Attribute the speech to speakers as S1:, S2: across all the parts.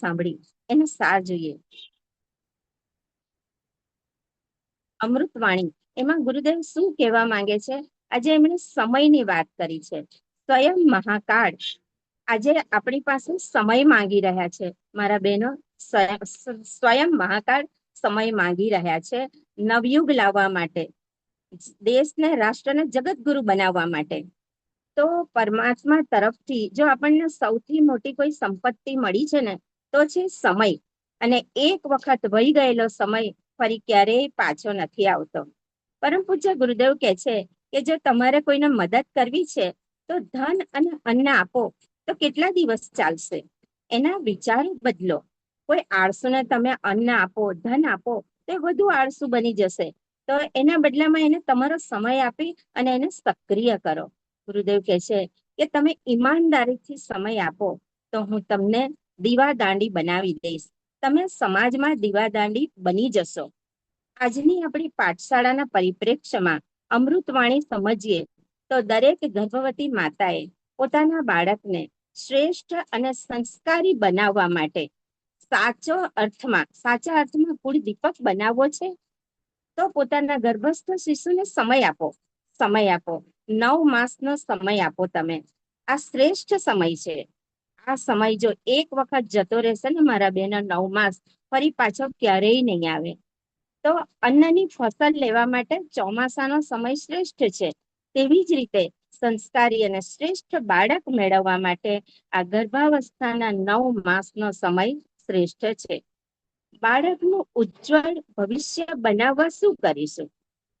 S1: સાંભળી એનો સાર જોઈએ. અમૃતવાણી એમાં ગુરુદેવ શું કહેવા માંગે છે? આજે એમણે સમયની વાત કરી છે. સ્વયં મહાકાળ આજે આપણી પાસે સમય માંગી રહ્યા છે. મારા બહેનો, સ્વયં મહાકાળ સમય માંગી રહ્યા છે નવયુગ લાવવા માટે, દેશને રાષ્ટ્રને જગતગુરુ બનાવવા માટે. તો પરમાત્મા તરફથી જો આપણને સૌથી મોટી કોઈ સંપત્તિ મળી છે ને તો છે સમય. અને એક વખત વહી ગયેલો સમય ફરી ક્યારેય પાછો નથી આવતો. પરમ પૂજ્ય ગુરુદેવ કહે છે કે જો તમારે કોઈને મદદ કરવી છે તો ધન અને અન્ન આપો તો કેટલા દિવસ ચાલશે? એના વિચારો બદલો. કોઈ આળસુને તમે અન્ન આપો, ધન આપો તો વધુ આળસુ બની જશે. તો એના બદલામાં એને તમારો સમય આપી અને એને સક્રિય કરો. ગુરુદેવ કહે છે કે તમે ઈમાનદારીથી સમય આપો તો હું તમને દીવાદાંડી બનાવી દઈશ. તમે સમાજમાં દીવાદાંડી બની જશો. આજની આપણી પાઠશાળાના પરિપ્રેક્ષ્યમાં અમૃતવાણી સમજીએ તો દરેક ગર્ભવતી માતાએ પોતાના બાળકને શ્રેષ્ઠ અને સંસ્કારી બનાવવા માટે સાચા અર્થમાં કુળ દીપક બનાવવો છે તો પોતાના ગર્ભસ્થ શિશુને સમય આપો. 9 માસનો સમય આપો. તમે આ શ્રેષ્ઠ સમય છે. આ સમય જો એક વખત જતો રહેશે ને મારા બેન, 9 માસ ફરી પાછો ક્યારેય નહીં આવે. તો અન્નની ફસલ લેવા માટે ચોમાસાનો સમય શ્રેષ્ઠ છે. તેવી જ રીતે સંસ્કારી અને શ્રેષ્ઠ બાળક મેળવવા માટે આ ગર્ભાવસ્થાના 9 માસનો સમય શ્રેષ્ઠ છે. બાળકનું ઉજ્જવળ ભવિષ્ય બનાવવા શું કરીશું?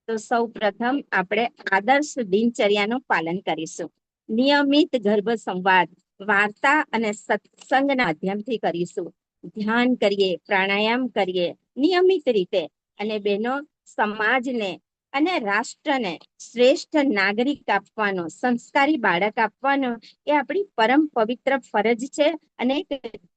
S1: તો સૌ પ્રથમ આપણે આદર્શ દિનચર્યાનું પાલન કરીશું. નિયમિત ગર્ભ સંવાદ, વાર્તા અને સત્સંગના માધ્યમથી કરીશું. ધ્યાન કરીએ, પ્રાણાયામ કરીએ નિયમિત રીતે. અને બહેનો, સમાજને અને રાષ્ટ્રને શ્રેષ્ઠ નાગરિક આપવાનો, સંસ્કારી બાળક આપવાનો એ આપણી પરમ પવિત્ર ફરજ છે અને એક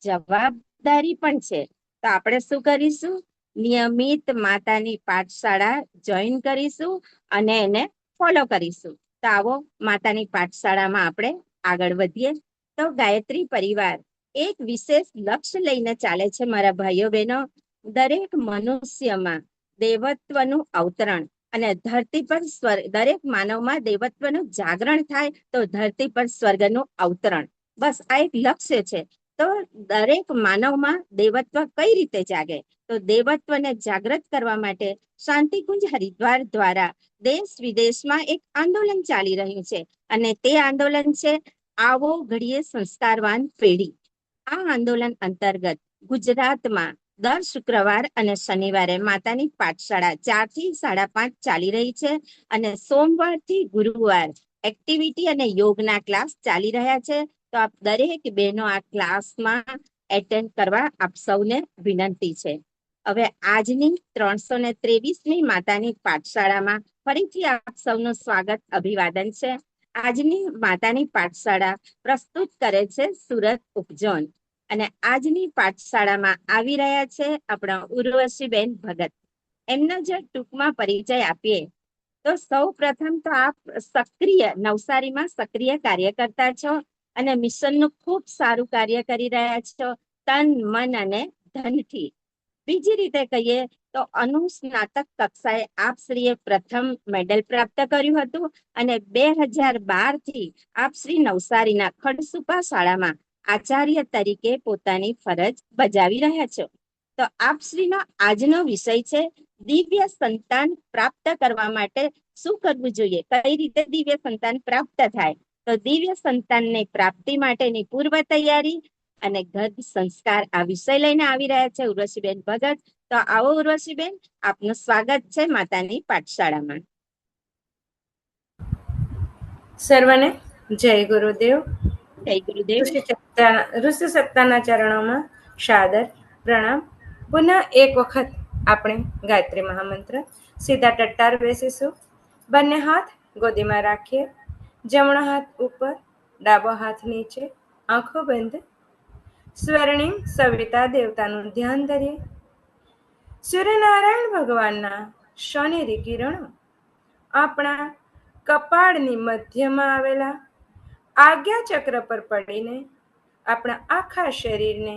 S1: જવાબદારી પણ છે. તો આપણે શું કરીશું? નિયમિત માતાની પાઠશાળા જોઈન કરીશું અને એને ફોલો કરીશું. તો આવો માતાની પાઠશાળામાં આપણે આગળ વધીએ. તો ગાયત્રી પરિવાર એક વિશેષ લક્ષ્ય લઈને ચાલે છે મારા ભાઈઓ બહેનો. દરેક મનુષ્યમાં દેવત્વનું અવતરણ અને ધરતી પર દરેક માનવમાં દેવત્વનું જાગરણ થાય તો ધરતી પર સ્વર્ગનું અવતરણ. બસ આ એક લક્ષ્ય છે. તો દરેક માનવમાં દેવત્વ કઈ રીતે જાગે? તો દેવત્વને જાગૃત કરવા માટે શાંતિકુંજ હરિદ્વાર દ્વારા દેશ વિદેશમાં એક આંદોલન ચાલી રહ્યું છે અને તે આંદોલન છે આવો ઘડીએ સંસ્કારવાન પેઢી. આ આંદોલન અંતર્ગત ગુજરાતમાં દર શુક્રવાર અને શનિવારે માતાની પાઠશાળા 4 થી 5:30 ચાલી રહી છે અને સોમવારથી ગુરુવાર એક્ટિવિટી અને યોગના ક્લાસ ચાલી રહ્યા છે. તો આપ દરેક બહેનો આ ક્લાસમાં એટેન્ડ કરવા આપ સૌને વિનંતી છે. હવે આજની 323મી માતાની પાઠશાળામાં ફરીથી આપ સૌનું સ્વાગત, અભિવાદન છે. આજની માતાની પાઠશાળા પ્રસ્તુત કરે છે સુરત ઉપઝોન. અને આજની પાઠશાળામાં આવી રહ્યા છે આપણા ઉર્વશીબેન ભગત. એમનો જો ટૂંકમાં પરિચય આપીએ તો સૌ પ્રથમ તો આપ નવસારીમાં સક્રિય કાર્યકર્તા છો અને મિશનનું ખૂબ સારું કાર્ય કરી રહ્યા છો તન, મન અને ધનથી. બીજી રીતે કહીએ તો અનુસ્નાતક કક્ષાએ આપશ્રીએ પ્રથમ મેડલ પ્રાપ્ત કર્યું હતું અને 2012 થી આપશ્રી નવસારીના ખડસુપા શાળામાં આચાર્ય તરીકે પોતાની ફરજ બજાવી રહ્યા છો. તો આપશ્રીનો આજનો વિષય છે દિવ્ય સંતાન પ્રાપ્ત કરવા માટે શું કરવું જોઈએ, કઈ રીતે દિવ્ય સંતાન પ્રાપ્ત થાય. તો દિવ્ય સંતાનની પ્રાપ્તિ માટેની પૂર્વ તૈયારી અને ગર્ભ સંસ્કાર આ વિષય લઈને આવી રહ્યા છે ઉર્વશીબેન ભગત. તો આવો ઉર્વશીબેન, આપનું સ્વાગત છે માતાની પાઠશાળામાં.
S2: સર્વને જય ગુરુદેવ.
S1: જય ગુરુદેવ.
S2: ઋષિ સત્તાના ચરણોમાં સાદર પ્રણામ. પુનઃ એક વખત આપણે ગાયત્રી મહામંત્ર સીધા ટટ્ટાર બેસીશું. બંને હાથ ગોદીમાં રાખીએ. જમણો હાથ ઉપર, ડાબો હાથ નીચે, આંખો બંધ. સ્વર્ણિમ સવિતા દેવતાનું ધ્યાન ધરીએ. સૂર્યનારાયણ ભગવાનના સોનેરી કિરણો આપણા કપાળની મધ્યમાં આવેલા આજ્ઞા ચક્ર પર પડીને આપણા આખા શરીરને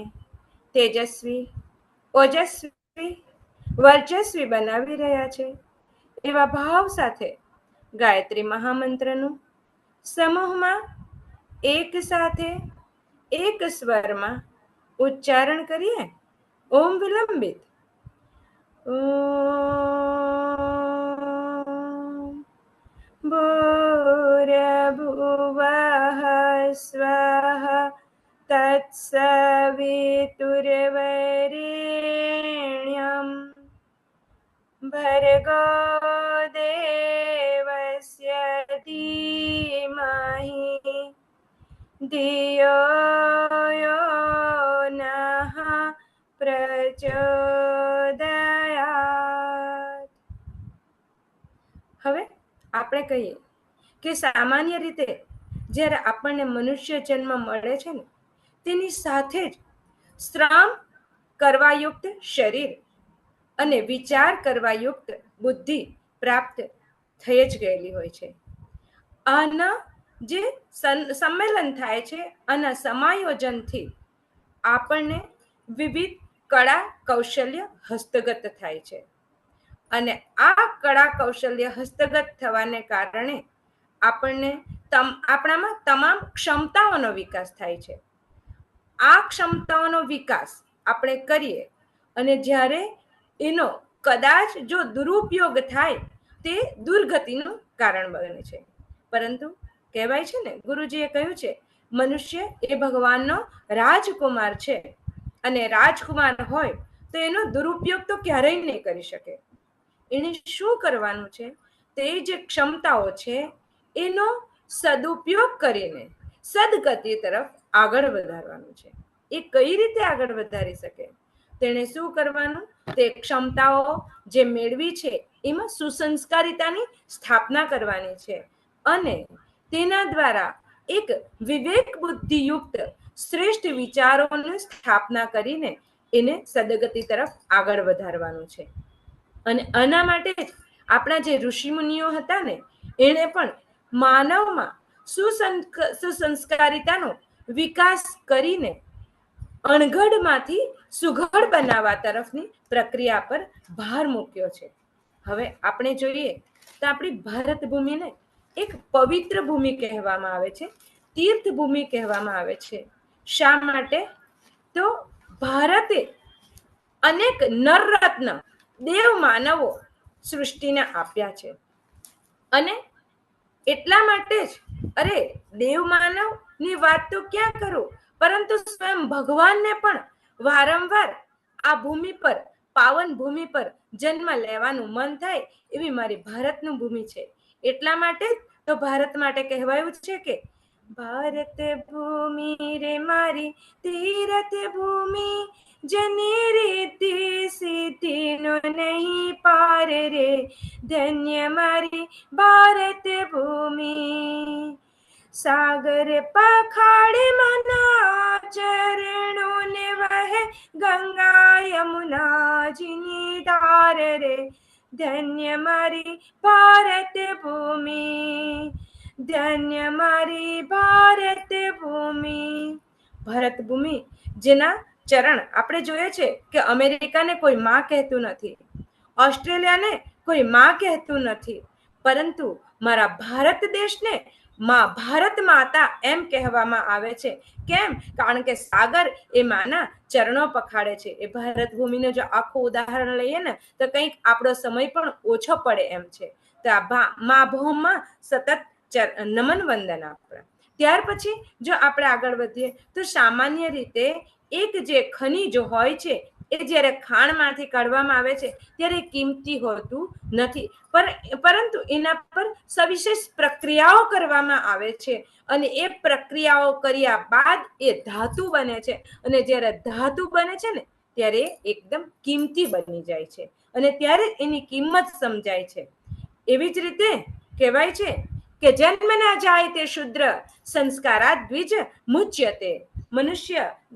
S2: તેજસ્વી, ઓજસ્વી, વર્ચસ્વી બનાવી રહ્યા છે. એવા ભાવ સાથે ગાયત્રી મહામંત્રનું સમૂહમાં એક સાથે એક સ્વરમાં ઉચ્ચારણ કરીએ. ઓમ વિલંબિત. ઓમ ભૂર્ભુવઃ સ્વઃ તત્સવિતુર્વરેણ્યં ભર્ગો દેવસ્ય ધીમહિ ધિયો યો નઃ પ્રચોદયાત. હવે આપણે કહીએ કે સામાન્ય રીતે જ્યારે આપણને મનુષ્ય જન્મ મળે છે ને, તેની સાથે જ શ્રમ કરવાયુક્ત શરીર અને વિચાર કરવાયુક્ત બુદ્ધિ પ્રાપ્ત થઈ જ ગયેલી હોય છે. આના જે સંમેલન થાય છે, આના સમાયોજનથી આપણને વિવિધ કળા કૌશલ્ય હસ્તગત થાય છે. અને આ કળા કૌશલ્ય હસ્તગત થવાને કારણે આપણને આપણામાં તમામ ક્ષમતાઓનો વિકાસ થાય છે. આ ક્ષમતાઓનો વિકાસ આપણે કરીએ અને જ્યારે એનો કદાચ જો દુરુપયોગ થાય, તે દુર્ગતિનું કારણ બને છે. પરંતુ કહેવાય છે ને, ગુરુજીએ કહ્યું છે, મનુષ્ય એ ભગવાનનો રાજકુમાર છે અને રાજકુમાર હોય તો એનો દુરુપયોગ તો ક્યારેય નહીં કરી શકે. એને શું કરવાનું છે? તે જે ક્ષમતાઓ છે એનો સદુપયોગ કરીને સદગતિ તરફ આગળ વધારવાનું છે. એ કઈ રીતે આગળ વધારી શકે? તેણે શું કરવાનું? તે ક્ષમતાઓ જે મેળવી છે એમાં સુસંસ્કારિતાની સ્થાપના કરવાની છે અને તેના દ્વારા એક વિવેક બુદ્ધિયુક્ત શ્રેષ્ઠ વિચારોની સ્થાપના કરીને એને સદગતિ તરફ આગળ વધારવાનું છે. અને આના માટે જ આપણા જે ઋષિમુનિઓ હતા ને, એણે પણ માનવમાં સુસંસ્કારિતાનો વિકાસ કરીને અણઘડમાંથી સુઘડ બનાવવા તરફની પ્રક્રિયા પર ભાર મૂક્યો છે. હવે આપણે જોઈએ તો આપણી ભારત ભૂમિને એક પવિત્ર ભૂમિ કહેવામાં આવે છે, તીર્થ ભૂમિ કહેવામાં આવે છે. શા માટે? તો ભારતે અનેક નરરત્ન દેવ માનવો સૃષ્ટિને આપ્યા છે. અને એટલા માટે જ દેવ માનવ ની વાત તો ક્યાં કરું, પરંતુ સ્વયં ભગવાનને પણ વારંવાર આ ભૂમિ પર, પાવન ભૂમિ પર જન્મ લેવાનું મન થાય એવી મારી ભારતનું ભૂમિ છે. એટલા માટે તો ભારત માટે કહેવાયું છે કે ભારત ભૂમિ રે મારી તીરથ ભૂમિ, જની રીતિ સિદ્ધિ નો નહીં પાર રે, ધન્ય મારી ભારત ભૂમિ. સાગર પખાડે મના ચરણો ને વહે, ગંગા યમુના જીની ધાર રે, ધન્ય મારી ભારત ભૂમિ, ધન્ય મારી ભારત ભૂમિ. ભારત ભૂમિ જેના ચરણ આપણે જોઈએ છે કે અમેરિકાને કોઈ માં કહેતું નથી, ઓસ્ટ્રેલિયાને કોઈ માં કહેતું નથી, પરંતુ મારા ભારત દેશને માં, ભારત માતા એમ કહેવામાં આવે છે. કેમ? કારણ કે સાગર એ માના ચરણો પખાડે છે. એ ભારત ભૂમિનું જો આખું ઉદાહરણ લઈએ ને તો કંઈક આપણો સમય પણ ઓછો પડે એમ છે. તો આ મા ભૌમમાં સતત નમન વંદન આપણા. ત્યાર પછી જો આપણે આગળ વધીએ તો સામાન્ય રીતે એક જે ખનીજ હોય છે એ જ્યારે ખાણમાંથી કાઢવામાં આવે છે ત્યારે કિંમતી હોતું નથી, પરંતુ એના પર સવિશેષ પ્રક્રિયાઓ કરવામાં આવે છે અને એ પ્રક્રિયાઓ કર્યા બાદ એ ધાતુ બને છે. અને જ્યારે ધાતુ બને છે ને ત્યારે એકદમ કિંમતી બની જાય છે અને ત્યારે એની કિંમત સમજાય છે. એવી જ રીતે કહેવાય છે કે જન્મ ના જાય તે શુદ્ર, સંસ્કારાત દ્વિજ મુચ્યતે.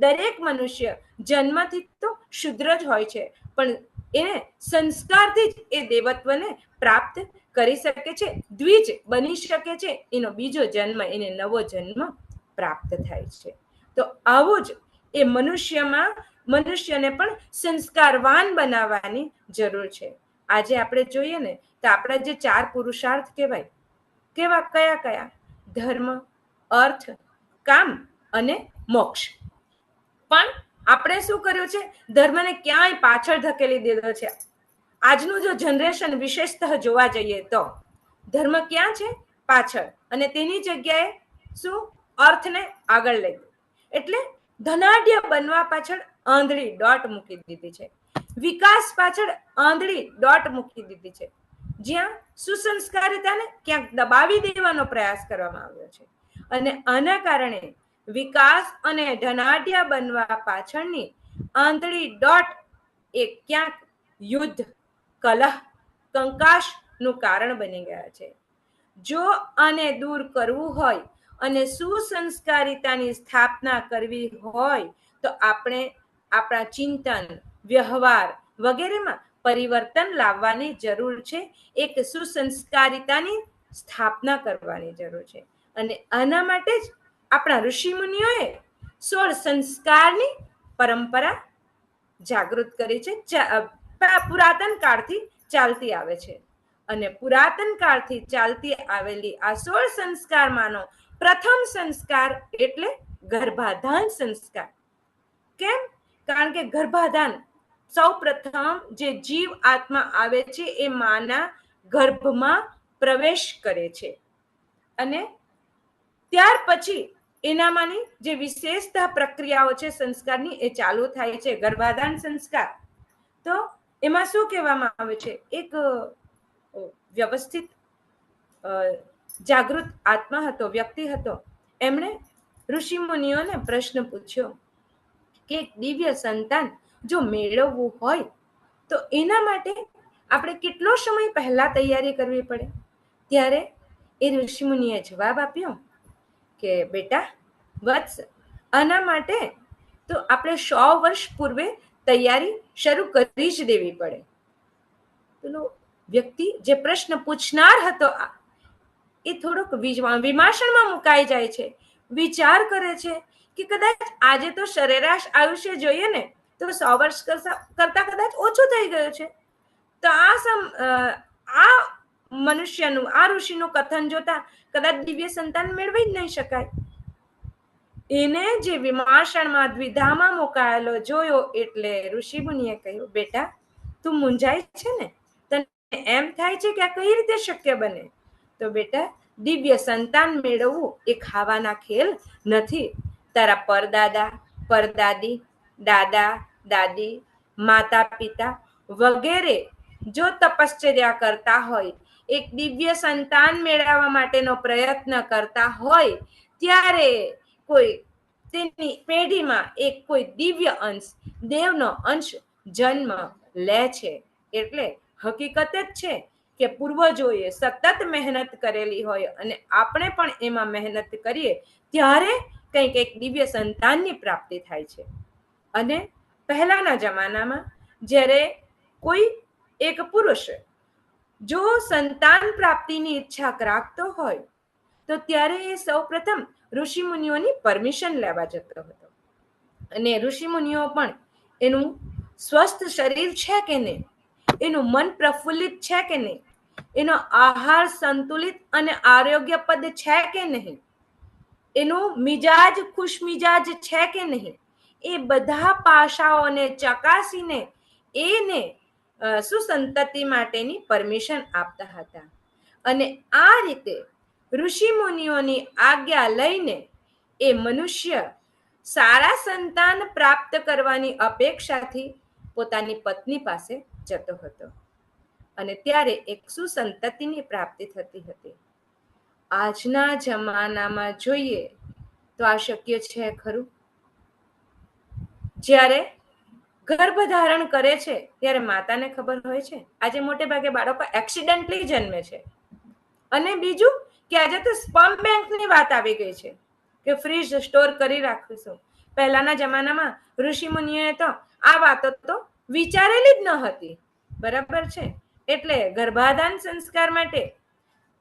S2: દરેક મનુષ્ય જન્મથી તો શુદ્ર જ હોય છે, પણ એને સંસ્કારથી જ એ દેવત્વને પ્રાપ્ત કરી શકે છે, દ્વિજ બની શકે છે. એનો બીજો જન્મ, એને નવો જન્મ પ્રાપ્ત થાય છે. તો આવું જ એ મનુષ્યમાં મનુષ્યને પણ સંસ્કારવાન બનાવવાની જરૂર છે. આજે આપણે જોઈએ ને તો આપણા જે 4 પુરુષાર્થ કહેવાય, કેવા કયા કયા? ધર્મ, અર્થ, કામ અને મોક્ષ. પણ આપણે શું કર્યું છે? ધર્મને ક્યાંય પાછળ ધકેલી દીધો છે. આજનું જો જનરેશન વિશેષતઃ જોવા જઈએ તો ધર્મ ક્યાં છે? પાછળ. અને તેની જગ્યાએ શું? અર્થને આગળ લઈ. એટલે ધનાઢ્ય બનવા પાછળ આંધળી દોટ મૂકી દીધી છે. વિકાસ પાછળ આંધળી દોટ મૂકી દીધી છે. જ્યાં સુસંસ્કારિતાને ક્યાંક દબાવી દેવાનો પ્રયાસ કરવામાં આવ્યો છે. અને આના કારણે વિકાસ અને ધનાઢ્ય બનવા પાછળની આંધળી દોટ એ ક્યાંક યુદ્ધ, કલહ, કંકાશનું કારણ બની ગયા છે. જો આને દૂર કરવું હોય અને સુસંસ્કારિતાની સ્થાપના કરવી હોય તો આપણે આપણા ચિંતન, વ્યવહાર વગેરેમાં પરિવર્તન લાવવાની જરૂર છે. એક સુસંસ્કારિતાની સ્થાપના કરવાની જરૂર છે. અને આના માટે જ આપણા ઋષિ મુનિઓએ 16 સંસ્કારની પરંપરા જાગૃત કરી છે. પુરાતન કાળથી ચાલતી આવે છે. અને પુરાતન કાળથી ચાલતી આવેલી આ 16 સંસ્કારમાંનો પ્રથમ સંસ્કાર એટલે ગર્ભાધાન સંસ્કાર. કેમ? કારણ કે ગર્ભાધાન સૌ પ્રથમ જે જીવ આત્મા આવે છે એ માના ગર્ભમાં પ્રવેશ કરે છે. અને ત્યાર પછી એનામાંની જે વિશેષતા પ્રક્રિયાઓ છે સંસ્કારની એ ચાલુ થાય છે. ગર્ભાધાન સંસ્કાર તો એમાં શું કહેવામાં આવે છે? એક વ્યવસ્થિત જાગૃત આત્મા હતો, વ્યક્તિ હતો. એમણે ઋષિ મુનિઓને પ્રશ્ન પૂછ્યો કે દિવ્ય સંતાન જો મેળવવું હોય તો એના માટે આપણે કેટલો સમય પહેલા તૈયારી કરવી પડે? ત્યારે એ ઋષિ મુનિએ જવાબ આપ્યો કે બેટા વત્સ, આના માટે તો આપણે 100 વર્ષ પૂર્વે તૈયારી શરૂ કરી જ દેવી પડે. પેલો વ્યક્તિ જે પ્રશ્ન પૂછનાર હતો એ થોડોક વિમાશણમાં મુકાઈ જાય છે. વિચાર કરે છે કે કદાચ આજે તો સરેરાશ આયુષ્ય જોઈએ ને તો 100 વર્ષ કરતા કદાચ ઓછું થઈ ગયું છે. તો આ મનુષ્યનું, આ ઋષિનું કથન જોતા કદાચ દિવ્ય સંતાન મેળવી જ નહીં શકાય. એને જે વિમાશણમાં દ્વિધામાં મુકાયેલો જોયો એટલે ઋષિ મુનિએ કહ્યું, બેટા તું મૂંઝાય છે ને? તને એમ થાય છે કે આ કઈ રીતે શક્ય બને? તો બેટા, દિવ્ય સંતાન મેળવવું એ ખાવાના ખેલ નથી. તારા પરદાદા, પરદાદી, દાદા, દાદી, માતા પિતા વગેરે જો તપશ્ચર્યા કરતા હોય, એક દિવ્ય સંતાન મેળવવા માટેનો પ્રયત્ન કરતા હોય, ત્યારે કોઈ તેની પેઢીમાં એક કોઈ દિવ્ય અંશ, દેવનો અંશ જન્મ લે છે. એટલે હકીકત જ છે કે પૂર્વજોએ સતત મહેનત કરેલી હોય અને આપણે પણ એમાં મહેનત કરીએ ત્યારે કંઈક એક દિવ્ય સંતાનની પ્રાપ્તિ થાય છે. અને પહેલાના જમાનામાં જ્યારે કોઈ એક પુરુષ જો સંતાન પ્રાપ્તિની ઈચ્છા રાખતો હોય તો ત્યારે એ સૌ પ્રથમ ઋષિ મુનિઓની પરમિશન લેવા જતો હતો. અને ઋષિ મુનિઓ પણ એનું સ્વસ્થ શરીર છે કે નહીં, એનું મન પ્રફુલ્લિત છે કે નહીં, એનો આહાર સંતુલિત અને આરોગ્યપદ છે કે નહીં, એનું મિજાજ ખુશમિજાજ છે કે નહીં, એ બધા પાસાઓને ચકાસીને એને સુસંતતિ માટેની પરમિશન આપતા હતા. અને આ રીતે ઋષિ મુનિઓની આજ્ઞા લઈને એ મનુષ્ય સારા સંતાન પ્રાપ્ત કરવાની અપેક્ષાથી પોતાની પત્ની પાસે જતો હતો. અને ત્યારે એક સુસંતતિની પ્રાપ્તિ થતી હતી. આજના જમાનામાં જોઈએ તો આ શક્ય છે ખરું? જ્યારે ગર્ભ ધારણ કરે છે ત્યારે માતાને ખબર હોય છે. આજે મોટે ભાગે બાળકો એક્સિડન્ટલી જન્મે છે. અને બીજું કે આજે તો સ્પર્મ બેંકની વાત આવી ગઈ છે કે ફ્રીજ સ્ટોર કરી રાખીશું. પહેલાના જમાનામાં ઋષિ મુનિઓએ તો આ વાતો તો વિચારેલી જ ન હતી. બરાબર છે? એટલે ગર્ભાધાન સંસ્કાર માટે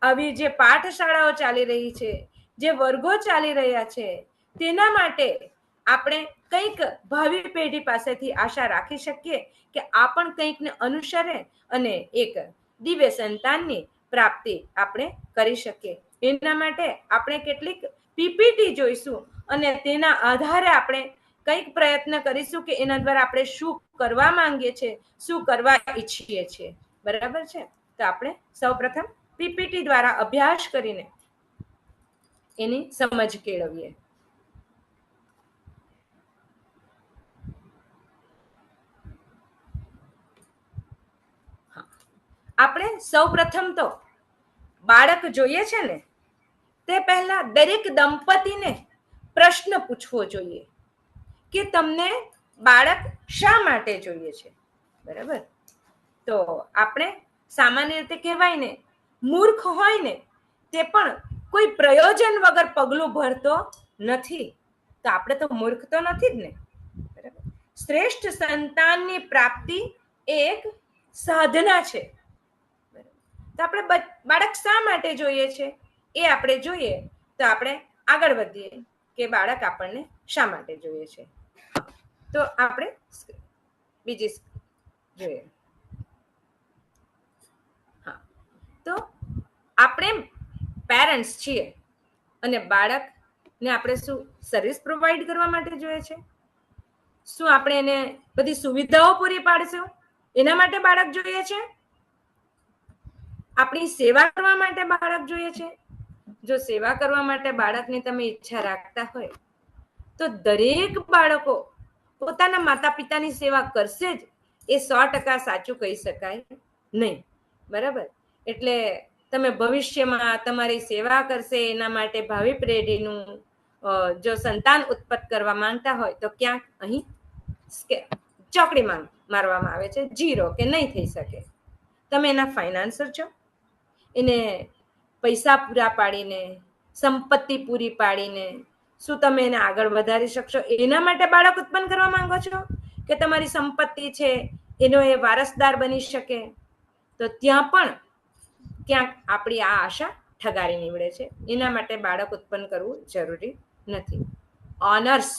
S2: આવી જે પાઠશાળાઓ ચાલી રહી છે, જે વર્ગો ચાલી રહ્યા છે, તેના માટે આપણે કંઈક ભાવિ પેઢી પાસેથી આશા રાખી શકીએ કે આ પણ કંઈકને અનુસરે અને એક દિવ્ય સંતાનની પ્રાપ્તિ આપણે કરી શકીએ. એના માટે આપણે કેટલીક પીપીટી જોઈશું અને તેના આધારે આપણે કંઈક પ્રયત્ન કરીશું કે એના દ્વારા આપણે શું કરવા માંગીએ છીએ, શું કરવા ઈચ્છીએ છીએ. બરાબર છે? તો આપણે સૌપ્રથમ પીપીટી દ્વારા અભ્યાસ કરીને એની સમજ કેળવીએ. આપણે સૌપ્રથમ તો બાળક જોઈએ છે ને તે પહેલા દરેક દંપતીને પ્રશ્ન પૂછવો જોઈએ કે તમને બાળક શા માટે જોઈએ છે. બરાબર? તો આપણે સામાન્ય રીતે કહેવાય ને, મૂર્ખ હોય ને તે પણ કોઈ પ્રયોજન વગર પગલું ભરતો નથી. તો આપણે તો મૂર્ખ તો નથી જ ને. બરાબર? શ્રેષ્ઠ સંતાનની પ્રાપ્તિ એક સાધના છે. તો આપણે બાળક શા માટે જોઈએ છે એ આપણે જોઈએ તો આપણે આગળ વધીએ કે બાળક આપણને શા માટે જોઈએ છે. તો આપણે બીજી જોઈએ. હા, તો આપણે પેરેન્ટ્સ છીએ અને બાળકને આપણે શું સર્વિસ પ્રોવાઈડ કરવા માટે જોઈએ છે? શું આપણે એને બધી સુવિધાઓ પૂરી પાડશું એના માટે બાળક જોઈએ છે? આપણી સેવા કરવા માટે બાળક જોઈએ છે? જો સેવા કરવા માટે બાળકની તમે ઈચ્છા રાખતા હોય તો દરેક બાળકો પોતાના માતા પિતાની સેવા કરશે જ, એ 100% સાચું કહી શકાય નહીં. બરાબર? એટલે તમે ભવિષ્યમાં તમારી સેવા કરશે એના માટે ભાવિ પેઢીનું જો સંતાન ઉત્પન્ન કરવા માંગતા હોય તો ક્યાંક અહીં ચોકડી મારવામાં આવે છે, 0 કે નહીં થઈ શકે. તમે એના ફાઇનાન્સર છો, એને પૈસા પૂરા પાડીને, સંપત્તિ પૂરી પાડીને શું તમે એને આગળ વધારી શકશો એના માટે બાળક ઉત્પન્ન કરવા માંગો છો કે તમારી સંપત્તિ છે એનો એ વારસદાર બની શકે? તો ત્યાં પણ ક્યાંક આપણી આ આશા ઠગારી નીવડે છે. એના માટે બાળક ઉત્પન્ન કરવું જરૂરી નથી. ઓનર્સ,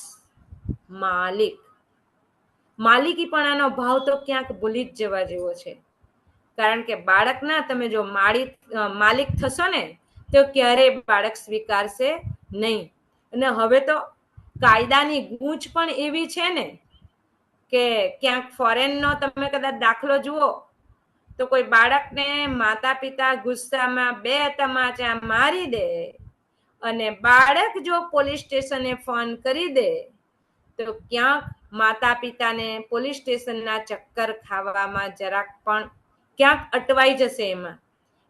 S2: માલિકીપણાનો ભાવ તો ક્યાંક ભૂલી જ જવા જેવો છે. કારણ કે બાળકના તમે જો માલિક થશો ને તો ક્યારેય બાળક સ્વીકારશે નહીં. અને હવે તો કાયદાની ગૂંચ પણ એવી છે ને કે ક્યાંક ફોરેનનો તમે કદાચ દાખલો જુઓ તો કોઈ બાળકને માતા પિતા ગુસ્સામાં 2 તમાચા મારી દે અને બાળક જો પોલીસ સ્ટેશને ફોન કરી દે તો ક્યાંક માતા પિતાને પોલીસ સ્ટેશનના ચક્કર ખાવામાં જરાક પણ ક્યાંક અટવાઈ જશે એમાં.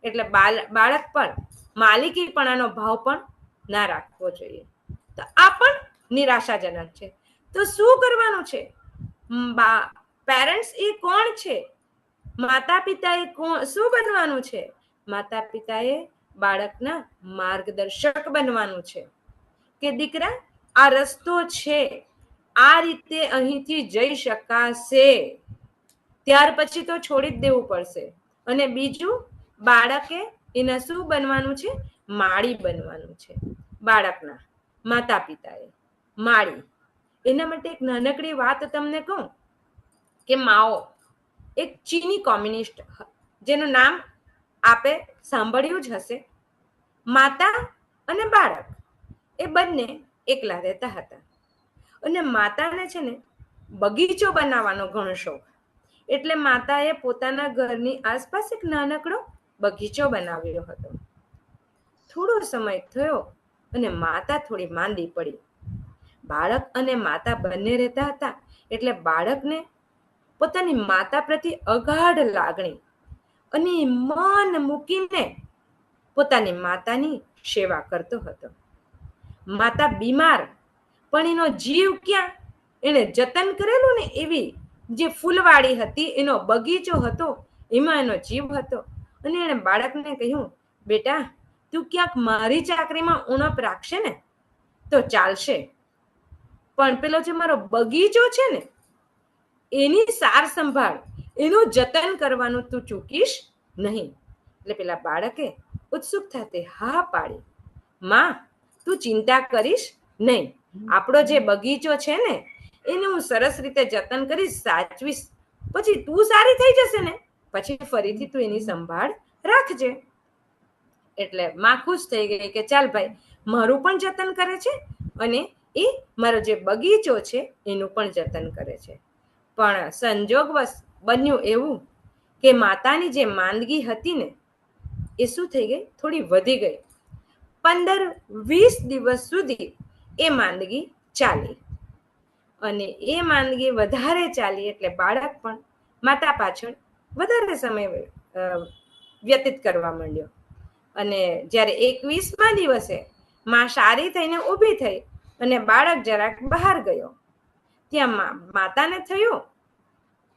S2: એટલે બાળક પર માલિકીપણાનો ભાવ પણ ના રાખવો જોઈએ. તો આ પણ નિરાશાજનક છે. તો શું કરવાનું છે? પેરેન્ટ્સ એ કોણ છે? માતા પિતાએ શું બનવાનું છે? માતા પિતાએ બાળકના માર્ગદર્શક બનવાનું છે કે દીકરા આ રસ્તો છે, આ રીતે અહીંથી જઈ શકાશે. ત્યાર પછી તો છોડી જ દેવું પડશે. અને બીજું, બાળકે એના શું બનવાનું છે? માળી બનવાનું છે. બાળકના માતા પિતાએ માળી. એના માટે એક નાનકડી વાત તમને કહું કે માઓ એક ચીની કોમ્યુનિસ્ટ જેનું નામ આપે સાંભળ્યું જ હશે. માતા અને બાળક એ બંને એકલા રહેતા હતા અને માતાને છે ને બગીચો બનાવવાનો ઘણો શોખ. એટલે માતાએ પોતાના ઘરની આસપાસ એક નાનકડો બગીચો બનાવ્યો હતો. થોડો સમય થયો અને માતા થોડી માંદી પડી. બાળક અને માતા બંને રહેતા હતા એટલે બાળકને પોતાની માતા પ્રત્યે અગાઢ લાગણી અને મન મૂકીને પોતાની માતાની સેવા કરતો હતો. માતા બીમાર પણ એનો જીવ ક્યાં? એને જતન કરેલું ને એવી જે ફૂલવાડી હતી, એનો બગીચો હતો, એમાં એનો જીવ હતો. અને એણે બાળકને કહ્યું, બેટા તું ક્યાંક મારી ચાકરીમાં ઉણપ રાખશે ને તો ચાલશે, પણ પેલો જે મારો બગીચો છે ને એની સાર સંભાળ, એનું જતન કરવાનું તું ચૂકીશ નહીં. એટલે પેલા બાળકે ઉત્સુકતાથી હા પાડી, માં તું ચિંતા કરીશ નહીં, આપણો જે બગીચો છે ને એને હું સરસ રીતે જતન કરીશ, સાચવીશ, પછી તું સારી થઈ જશે ને પછી ફરીથી તું એની સંભાળ રાખજે. એટલે માં ખુશ થઈ ગઈ કે ચાલ ભાઈ મારું પણ જતન કરે છે અને એ મારો જે બગીચો છે એનું પણ જતન કરે છે. પણ સંજોગવશ બન્યું એવું કે માતાની જે માંદગી હતી ને એ શું થઈ ગઈ, થોડી વધી ગઈ. 15-20 દિવસ સુધી એ માંદગી ચાલી અને એ માંદગી વધારે ચાલી એટલે બાળક પણ માતા પાછળ વધારે સમય વ્યતીત કરવા માંડ્યો. અને જ્યારે 21મા દિવસે માં સારી થઈને ઊભી થઈ અને બાળક જરાક બહાર ગયો, ત્યાં માતાને થયું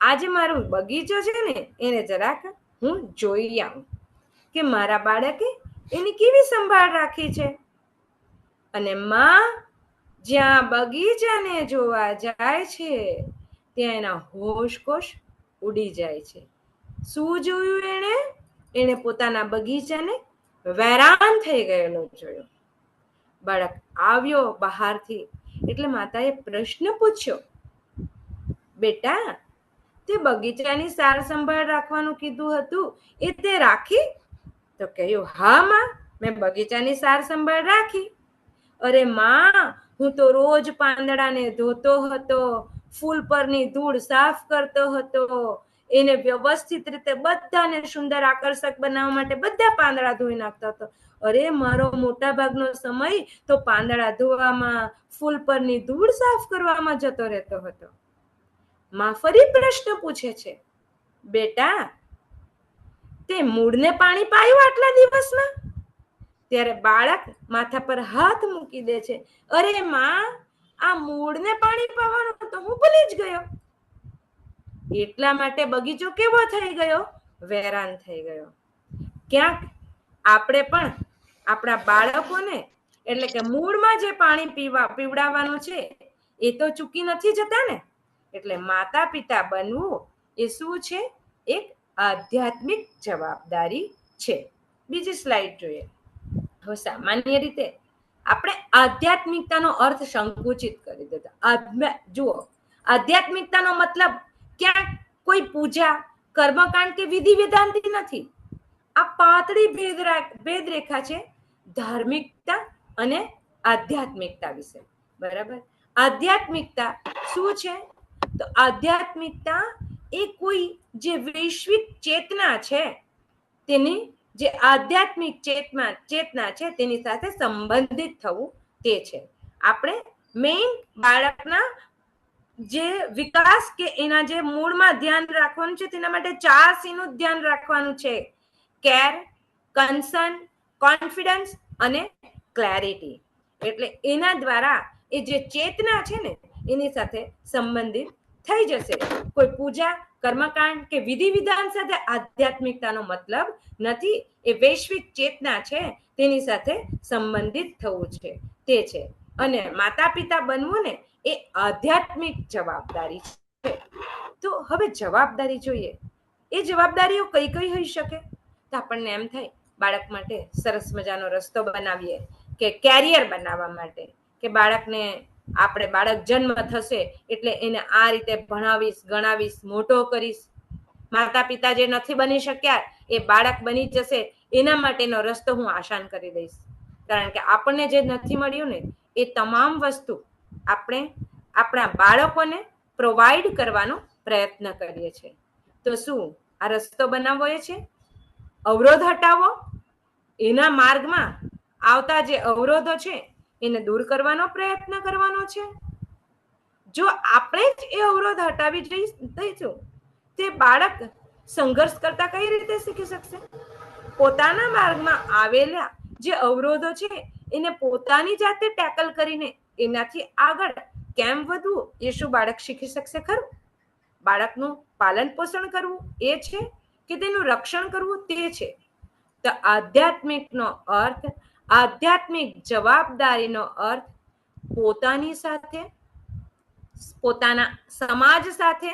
S2: આજે મારું બગીચો છે ને એને જરાક હું જોઈ આવું કે મારા બાળકે એની કેવી સંભાળ રાખી છે. અને માં જ્યાં બગીચાને જોવા જાય છે ત્યાં એના હોશકોશ ઉડી જાય છે. શું જોયું એણે પોતાના બગીચાને વેરાન થઈ ગયેલો જોયો. બાળક આવ્યો બહારથી એટલે માતાએ પ્રશ્ન પૂછ્યો, બેટા તે બગીચાની સાર સંભાળ રાખવાનું કીધું હતું એ તે રાખી? તો કહ્યું, હા માં, મેં બગીચાની સાર સંભાળ રાખી. અરે માં, હું તો રોજ પાંદડાને ધોતો હતો, ફૂલ પરની ધૂળ સાફ કરતો હતો, એને વ્યવસ્થિત રીતે બધાને સુંદર આકર્ષક બનાવવા માટે બધા પાંદડા ધોઈ નાખતો હતો. અરે મારો મોટા ભાગનો સમય તો પાંદડા ધોવામાં, ફૂલ પરની ધૂળ સાફ કરવામાં જતો રહેતો હતો. માં ફરી પ્રશ્ન પૂછે છે, બેટા તે મૂળને પાણી પાયું આટલા દિવસમાં? ત્યારે બાળક માથા પર હાથ મૂકી દે છે, અરે માં, આ મૂળને પાણી પાવાનું તો હું ભૂલી જ ગયો. એટલા માટે બગીચો કેવો થઈ ગયો? વેરાન થઈ ગયો. ક્યાંક આપણે પણ આપણા બાળકોને એટલે કે મૂળમાં જે પાણી પીવડાવવાનું છે એ તો ચૂકી નથી જતા ને. એટલે માતા પિતા બનવું એ શું છે? એક આધ્યાત્મિક જવાબદારી છે. બીજી સ્લાઇડ જોઈએ. હવે સામાન્ય રીતે આપણે આધ્યાત્મિકતાનો અર્થ સંકુચિત કરી દેતા. જુઓ, આધ્યાત્મિકતાનો મતલબ ક્યાંક કોઈ પૂજા, કર્મકાંડ કે વિધિ વિધાનથી નથી. આ પાતળી ભેદરેખા છે ધાર્મિકતા અને આધ્યાત્મિકતા વિશે. બરાબર? આધ્યાત્મિકતા શું છે? તો આધ્યાત્મિકતા એ કોઈ જે વૈશ્વિક ચેતના છે તેની જે આધ્યાત્મિક ચેતના છે તેની સાથે સંબંધિત થવું તે છે. આપણે મેઇન બાળકના જે વિકાસ કે એના જે મૂળમાં ધ્યાન રાખવાનું છે તેના માટે 4 C નું ધ્યાન રાખવાનું છે: કેર, કન્સર્ન, કોન્ફિડન્સ અને ક્લેરિટી. એટલે એના દ્વારા એ જે ચેતના છે ને એની સાથે સંબંધિત થઈ જશે. કોઈ પૂજા, કર્મકાંડ કે વિધિ વિધાન સાથે આધ્યાત્મિકતાનો મતલબ નથી. એ વૈશ્વિક ચેતના છે તેની સાથે સંબંધિત થવું છે તે છે. અને માતા પિતા બનવું ને એ આધ્યાત્મિક જવાબદારી છે. તો હવે જવાબદારી જોઈએ. એ જવાબદારીઓ કઈ કઈ હોઈ શકે? તો આપણને એમ થાય બાળક માટે સરસ મજાનો રસ્તો બનાવીએ કે કેરિયર બનાવવા માટે કે બાળકને આપણે બાળક જન્મ થશે એટલે એને આ રીતે ભણાવીશ, ગણાવીશ, મોટો કરીશ. માતા પિતા જે નથી બની શક્યા એ બાળક બની જશે એના માટેનો રસ્તો હું આસાન કરી દઈશ. કારણ કે આપણને જે નથી મળ્યું ને એ તમામ વસ્તુ આપણે આપણા બાળકોને પ્રોવાઈડ કરવાનો પ્રયત્ન કરીએ છીએ. તો શું આ રસ્તો બનાવવો એ છે? અવરોધ હટાવો, એના માર્ગમાં આવતા જે અવરોધો છે એને દૂર કરવાનો પ્રયત્ન કરવાનો છે. જો આપણે જ એ અવરોધ હટાવી દઈશું તે બાળક સંઘર્ષ કરતા કઈ રીતે શીખી શકશે? પોતાના માર્ગમાં આવેલા જે અવરોધો છે એને પોતાની જાતે ટેકલ કરીને એનાથી આગળ કેમ વધવું એ શું બાળક શીખી શકશે ખરું? બાળકનું પાલન પોષણ કરવું એ છે કે તેનું રક્ષણ કરવું તે છે. તો આધ્યાત્મિકનો અર્થ, આધ્યાત્મિક જવાબદારીનો અર્થ પોતાની સાથે, પોતાના સમાજ સાથે,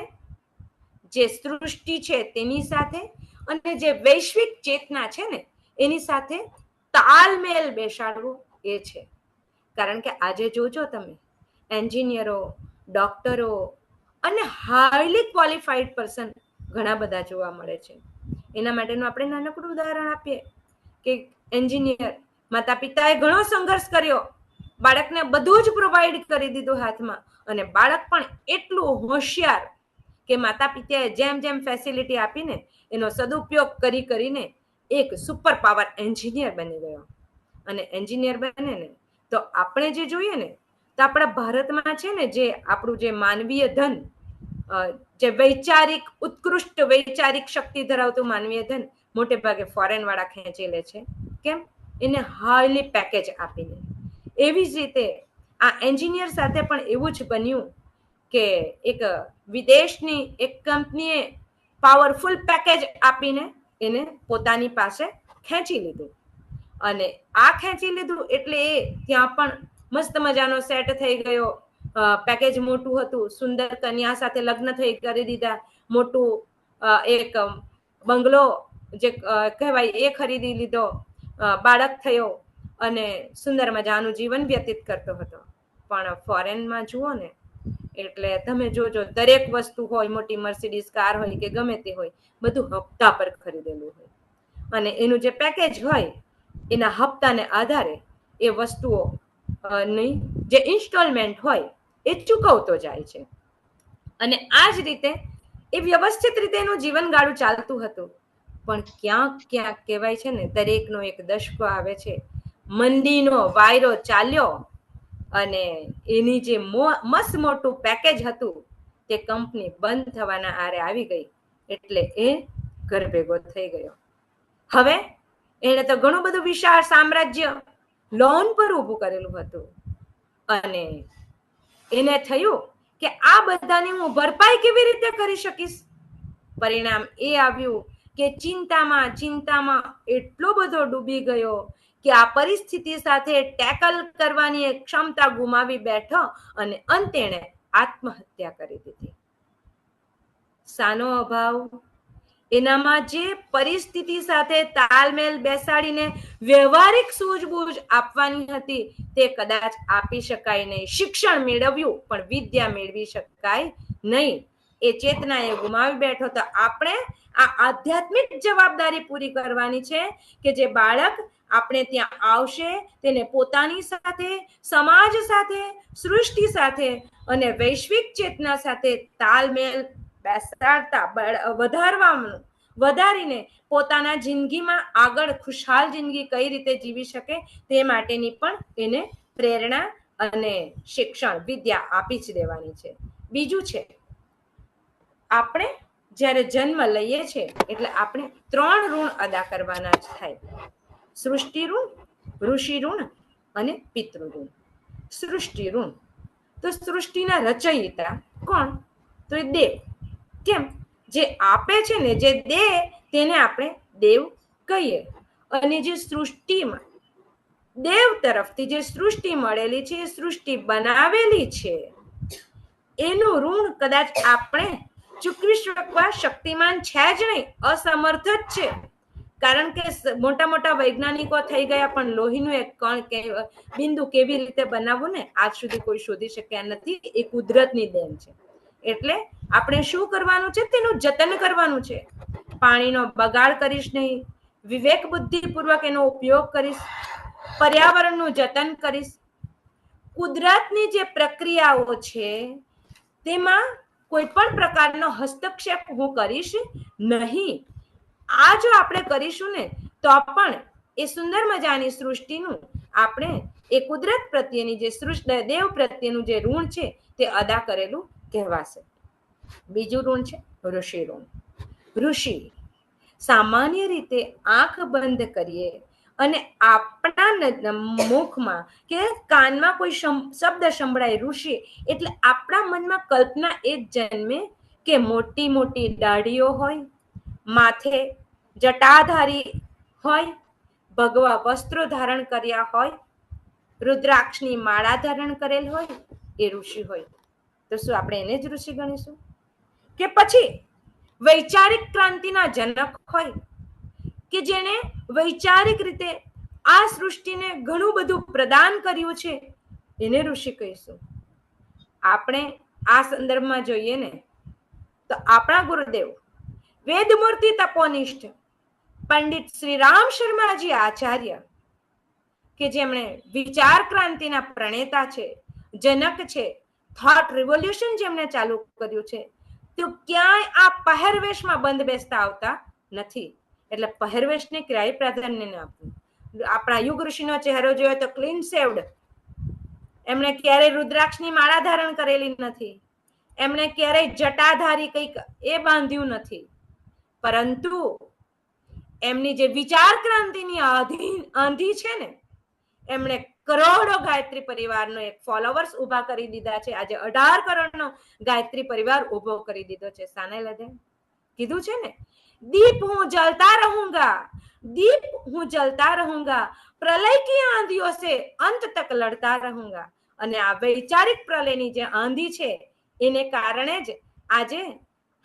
S2: જે સૃષ્ટિ છે તેની સાથે અને જે વૈશ્વિક ચેતના છે ને એની સાથે તાલમેલ બેસાડવું એ છે. કારણ કે આજે જોજો તમે એન્જિનિયરો, ડોક્ટરો અને હાઈલી ક્વોલિફાઈડ પર્સન ઘણા બધા જોવા મળે છે. એના માટેનું આપણે નાનકડું ઉદાહરણ આપીએ કે એન્જિનિયર, માતા પિતાએ ઘણો સંઘર્ષ કર્યો, બાળકને બધું જ પ્રોવાઈડ કરી દીધું હાથમાં, અને બાળક પણ એટલું હોશિયાર કે માતા પિતાએ જેમ જેમ ફેસિલિટી આપીને એનો સદુપયોગ કરીને એક સુપર પાવર એન્જિનિયર બની ગયો. અને એન્જિનિયર બને ને તો આપણે જે જોઈએ ને તો આપણા ભારતમાં છે ને, જે આપણું જે માનવીય ધન, જે વૈચારિક ઉત્કૃષ્ટ વૈચારિક શક્તિ ધરાવતું માનવીય ધન મોટે ભાગે ફોરેન વાળા ખેંચી લે છે. કેમ? એને હાઈલી પેકેજ આપીને. એવી જ રીતે આ એન્જિનિયર સાથે પણ એવું જ બન્યું કે એક વિદેશની એક કંપનીએ પાવરફુલ પેકેજ આપીને એને પોતાની પાસે ખેંચી લીધું. અને આ ખેંચી લીધું એટલે એ ત્યાં પણ મસ્ત મજાનો સેટ થઈ ગયો. પેકેજ મોટું હતું, સુંદર કન્યા સાથે લગ્ન કરી દીધા, મોટું એક બંગલો જે કહેવાય એ ખરીદી લીધો, બાળક થયો અને સુંદર મજાનું જીવન વ્યતીત કરતો હતો. પણ ફોરેનમાં જુઓ ને એટલે તમે જોજો, દરેક વસ્તુ હોય, મોટી મર્સિડીઝ કાર હોય કે ગમે તે હોય, બધું હપ્તા પર ખરીદેલું હોય. અને એનું જે પેકેજ હોય એના હપ્તાને આધારે એ વસ્તુઓ ની જે ઇન્સ્ટોલમેન્ટ હોય એ ચૂકવતો જાય છે. અને આ જ રીતે એ વ્યવસ્થિત રીતે એનું જીવનગાળું ચાલતું હતું. પણ ક્યાંક ક્યાંક કહેવાય છે ને, દરેકનો એક દશકો આવે છે, મંદીનો વાયરો ચાલ્યો અને એની જે મસ્ત મોટું પેકેજ હતું તે કંપની બંધ થવાના આરે આવી ગઈ. એટલે એ ઘર ભેગો થઈ ગયો. હવે એને તો ઘણું બધું વિશાળ સામ્રાજ્ય લોન પર ઊભું કરેલું હતું, અને એને થયું કે આ બધાની હું ભરપાઈ કેવી રીતે કરી શકીશ. પરિણામ એ આવ્યું કે ચિંતામાં એટલો બધો ડૂબી ગયો કે આ પરિસ્થિતિ સાથે ટેકલ કરવાની એક ક્ષમતા ગુમાવી બેઠો, અને અંતે એણે આત્મહત્યા કરી દીધી. શાનો અભાવ? એનામાં જે પરિસ્થિતિ સાથે તાલમેલ બેસાડીને વ્યવહારિક સૂઝબૂઝ આપવાની હતી તે કદાચ આપી શકાય નહીં. શિક્ષણ મેળવ્યું પણ વિદ્યા મેળવી શકાય નહીં. એ ચેતના એ ગુમાવી બેઠો. તો આપણે આ આધ્યાત્મિક જવાબદારી પૂરી કરવાની છે કે જે બાળક આપણે ત્યાં આવશે તેને પોતાની સાથે, સમાજ સાથે, સૃષ્ટિ સાથે અને વૈશ્વિક ચેતના સાથે તાલમેલ બેસાડતા વધારીને પોતાના જિંદગીમાં આગળ ખુશહાલ જિંદગી કઈ રીતે જીવી શકે તે માટેની પણ એને પ્રેરણા અને શિક્ષણ, વિદ્યા આપી જ દેવાની છે. બીજું છે, આપણે જ્યારે જન્મ લઈએ છીએ એટલે આપણે 3 ઋણ અદા કરવાના જ થાય: સૃષ્ટિ ઋણ, ઋષિ ઋણ અને પિતૃ ઋણ. સૃષ્ટિ ઋણ તો સૃષ્ટિના રચયિતા કોણ? તો એ દેવ. કેમ? જે આપે છે ને, જે દે, તેને આપણે દેવ કહીએ. અને જે સૃષ્ટિમાં દેવ તરફથી જે સૃષ્ટિ મળેલી છે, એ સૃષ્ટિ બનાવેલી છે, એનું ઋણ કદાચ આપણે ચૂકવી શકવા શક્તિમાન છે જ નહીં, અસમર્થ જ છે. કારણ કે મોટા મોટા વૈજ્ઞાનિકો થઈ ગયા, પણ લોહીનું એક કણ બિંદુ કેવી રીતે બનાવવું ને આજ સુધી કોઈ શોધી શક્યા નથી. એ કુદરતની દેન છે. એટલે આપણે શું કરવાનું છે? તેનું જતન કરવાનું છે. પાણીનો બગાડ કરીશ નહીં, વિવેક બુદ્ધિપૂર્વક એનો ઉપયોગ કરીશ, પર્યાવરણનું જતન કરીશ, કુદરતની જે પ્રક્રિયાઓ છે તેમાં કોઈ પણ પ્રકારનો હસ્તક્ષેપ હું કરીશ નહીં. આ જો આપણે કરીશું ને તો પણ એ સુંદર મજાની સૃષ્ટિનું આપણે એ કુદરત પ્રત્યેની જે દેવ પ્રત્યેનું જે ઋણ છે તે અદા કરેલું કહેવાશે. બીજું ઋણ છે ઋષિ ઋણ. ઋષિ સામાન્ય રીતે આંખ બંધ કરીએ અને આપણા મુખમાં કે કાનમાં કોઈ શબ્દ સંભળાય ઋષિ એટલે આપણા મનમાં કલ્પના એ જ જન્મે કે મોટી મોટી દાઢીઓ હોય, માથે જટાધારી હોય, ભગવા વસ્ત્રો ધારણ કર્યા હોય, રુદ્રાક્ષની માળા ધારણ કરેલ હોય, એ ઋષિ હોય. તો શું આપણે એને જ ઋષિ ગણીશું? કે પછી વૈચારિક ક્રાંતિના જનક હોય કે જેને વૈચારિક રીતે આ સૃષ્ટિને ઘણું બધું પ્રદાન કર્યું છે, એને ઋષિ કહીશું? આપણે આ સંદર્ભમાં જોઈએ ને તો આપણા ગુરુદેવ વેદમૂર્તિ તપોનિષ્ઠ પંડિત શ્રી રામ શર્માજી આચાર્ય, કે જેમણે વિચાર ક્રાંતિના પ્રણેતા છે, જનક છે, થોટ રિવોલ્યુશન જેમણે ચાલુ કર્યું છે, તો ક્યાંય આ પહેરવેશમાં બંધ બેસતા આવતા નથી. એટલે પહેરવેશને ક્યાંય પ્રાધાન્ય ન આપવું. આપણા યુગ ઋષિનો ચહેરો જોયો તો ક્લીન શેવ્ડ, એમણે ક્યારેય રુદ્રાક્ષની માળા ધારણ કરેલી નથી, એમણે ક્યારેય જટાધારી કંઈક એ બાંધ્યું નથી, પરંતુ એમની જે વિચાર ક્રાંતિની આંધી છે ને, એમણે કરોડો ગાયત્રી પરિવારનો એક ફોલોવર્સ ઉભા કરી દીધા છે. આજે 18 કરોડનો ગાયત્રી પરિવાર ઉભો કરી દીધો છે. સાને લદે કીધું છે ને, દીપ હું જલતા રહूंगा, दीप હું જલતા રહूंगा, પ્રલય કી આંધિયો સે અંત તક લડતા રહूंगा. અને આ વૈચારિક પ્રલયની જે આંધી છે એને કારણે જ આજે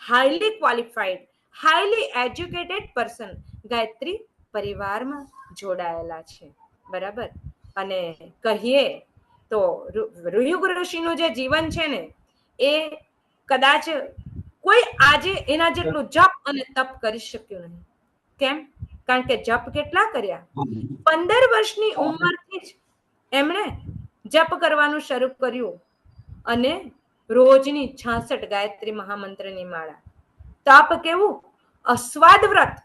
S2: highly qualified, highly educated person Gayatri પરિવારમાં જોડાયેલા છે. બરાબર. અને કહીએ તો યુગ ઋષિનું જે જીવન છે ને, એ કદાચ કોઈ આજે એના જેટલું જપ અને તપ કરી શક્યું નહીં. કેમ? કારણ કે જપ કેટલા કર્યા? 15 વર્ષની ઉંમરથી જ એમણે જપ કરવાનું શરૂ કર્યું અને રોજની 66 ગાયત્રી મહામંત્રની માળા. તપ કેવું? અસ્વાદ વ્રત,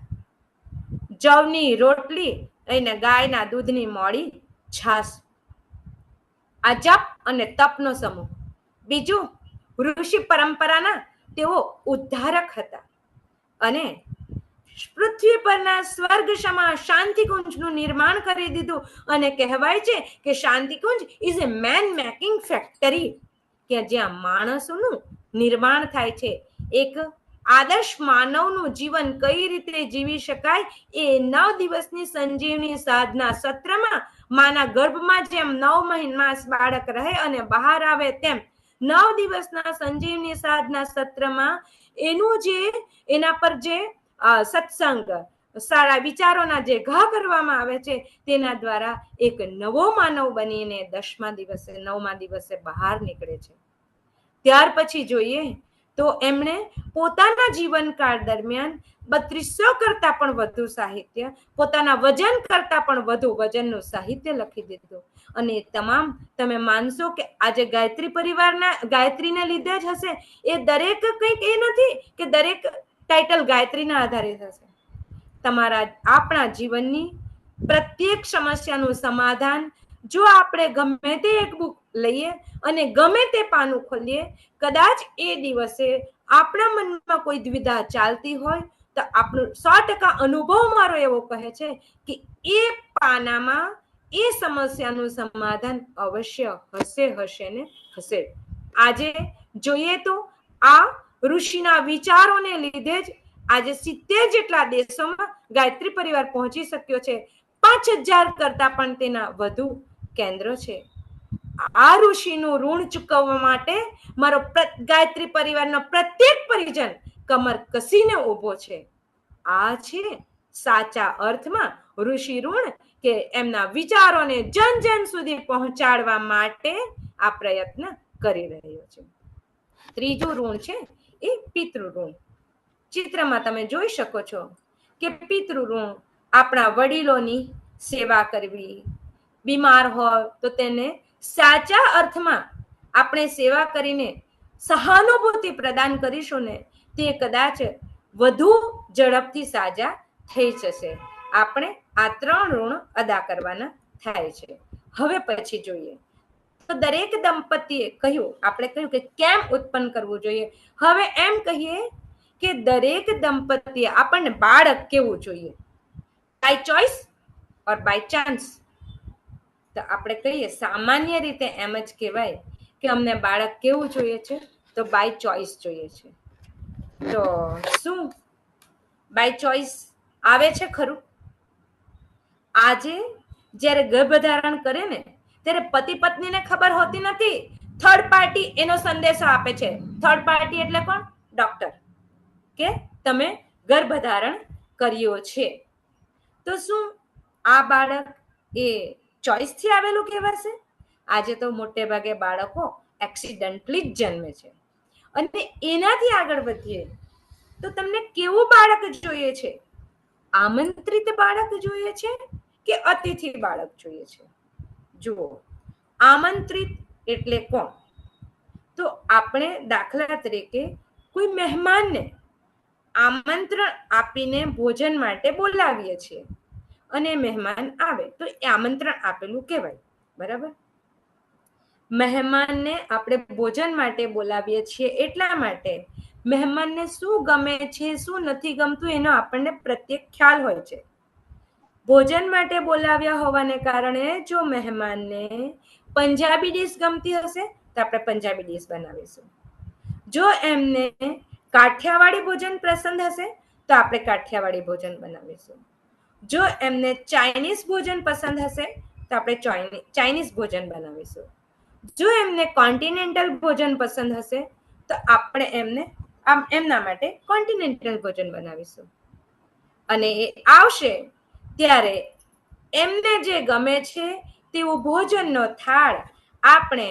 S2: જવની રોટલી અને ગાયના દૂધની મોડી છાસ. આ જપ અને તપનો સમૂહ. બીજું, ઋષિ પરંપરાના તેઓ ઉદ્ધારક હતા અને પૃથ્વી પરના સ્વર્ગ સમા શાંતિકુંજનું નિર્માણ કરી દીધું. અને કહેવાય છે કે Shantikunj is a man making factory, કે જ્યાં માણસોનું નિર્માણ થાય છે. એક આદર્શ માનવનું જીવન કઈ રીતે જીવી શકાય એ 9 દિવસની સંજીવની સાધના સત્રમાં માના ગર્ભમાં જેમ 9 મહિના બાળક રહે અને બહાર આવે, તેમ 9 દિવસના સંજીવની સાધના સત્રમાં એનું જે એના પર જે સત્સંગ, સારા વિચારોના જે ઘા કરવામાં આવે છે, તેના દ્વારા એક નવો માનવ બનીને 10મા દિવસે 9મા દિવસે બહાર નીકળે છે. ત્યાર પછી જોઈએ તો એમણે પોતાના જીવનકાળ દરમિયાન 3200 કરતા પણ વધુ સાહિત્ય, પોતાના વજન કરતા પણ વધુ વજનનું સાહિત્ય લખી દીધું. અને તમામ તમે માનશો કે આજે ગાયત્રી પરિવારના ગાયત્રીને લીધે જ હશે. એ દરેક કંઈક એ નથી કે દરેક ટાઇટલ ગાયત્રીના આધારિત હશે. તમારા આપણા જીવનની પ્રત્યેક સમસ્યાનું સમાધાન જો આપણે ગમે તે એક બુક લઈએ અને ગમે તે પાનું ખોલીએ, કદાચ એ દિવસે આપણા મનમાં કોઈ દ્વિધા ચાલતી હોય તો આપણું 100% અનુભવ મારો એવો કહે છે કે એ પાનામાં એ સમસ્યાનું સમાધાન અવશ્ય હશે ને હશે. આજે જોઈએ તો આ ઋષિના વિચારોને લીધે જ આજે 70 જેટલા દેશોમાં ગાયત્રી પરિવાર પહોંચી શક્યો છે. 5000 કરતા પણ તેના વધુ કેન્દ્રો છે. આ ઋષિનું ઋણ ચૂકવવા માટે મારો ગાયત્રી પરિવારનો પ્રત્યેક પરિજન કમર કસીને ઉભો છે. આ છે સાચા અર્થમાં ઋષિ ઋણ, કે એમના વિચારોને જન જન સુધી પહોંચાડવા માટે આ પ્રયત્ન કરી રહ્યો છે. ત્રીજું ઋણ છે એ પિતૃ ઋણ. ચિત્રમાં તમે જોઈ શકો છો કે પિતૃ ઋણ આપણા વડીલોની સેવા કરવી, બીમાર હોય તો તેને સાચા અર્થમાં આપણે સેવા કરીને સહાનુભૂતિ પ્રદાન કરીશું ને, તે કદાચ વધુ ઝડપથી સાજા થઈ જશે. આપણે આ 3 ઋણ અદા કરવાના થાય છે. હવે પછી જોઈએ તો દરેક દંપતીએ કહ્યું, આપણે કહ્યું કે કેમ ઉત્પન્ન કરવું જોઈએ. હવે એમ કહીએ કે દરેક દંપતીએ આપણને બાળક કેવું જોઈએ, by choice or by chance. તો આપણે કહીએ સામાન્ય રીતે એમ જ કહેવાય કે અમને બાળક કેવું જોઈએ છે, તો બાય ચોઇસ જોઈએ છે. તો શું બાય ચોઇસ આવે છે ખરું? આજે જ્યારે ગર્ભધારણ કરે ને, ત્યારે પતિ પત્નીને ખબર હોતી નથી. થર્ડ પાર્ટી એનો સંદેશો આપે છે. થર્ડ પાર્ટી એટલે કોણ? ડોક્ટર, કે તમે ગર્ભધારણ કર્યો છે. તો શું આ બાળક એ ચોઇસથી આવેલું કહેવાશે? આજે તો મોટે ભાગે બાળકો એક્સિડન્ટલી જ જન્મે છે. અને એનાથી આગળ વધીએ તો તમને કેવું બાળક જોઈએ છે? આમંત્રિત બાળક જોઈએ છે કે અતિથિ બાળક જોઈએ છે? જુઓ, આમંત્રિત એટલે કોણ? તો આપણે દાખલા તરીકે કોઈ મહેમાનને આમંત્રણ આપીને ભોજન માટે બોલાવીએ છીએ અને મહેમાન આવે તો આમંત્રણ આપેલું કહેવાય, બરાબર? મહેમાનને આપણે ભોજન માટે બોલાવીએ છીએ એટલા માટે મહેમાનને શું ગમે છે, શું નથી ગમતું એનો આપણને પ્રત્યેક ખ્યાલ હોય છે. ભોજન માટે બોલાવ્યા હોવાને કારણે જો મહેમાનને પંજાબી ડીશ ગમતી હશે તો આપણે પંજાબી ડીશ બનાવીશું. જો એમને કાઠિયાવાડી ભોજન પસંદ હશે તો આપણે કાઠિયાવાડી ભોજન બનાવીશું. જો એમને ચાઇનીઝ ભોજન પસંદ હશે તો આપણે ચાઇનીઝ ભોજન બનાવીશું. જો એમને કોન્ટિનેન્ટલ ભોજન પસંદ હશે તો આપણે એમના માટે કોન્ટિનેન્ટલ ભોજન બનાવીશું. અને એ આવશે ત્યારે એમને જે ગમે છે તેવું ભોજનનો થાળ આપણે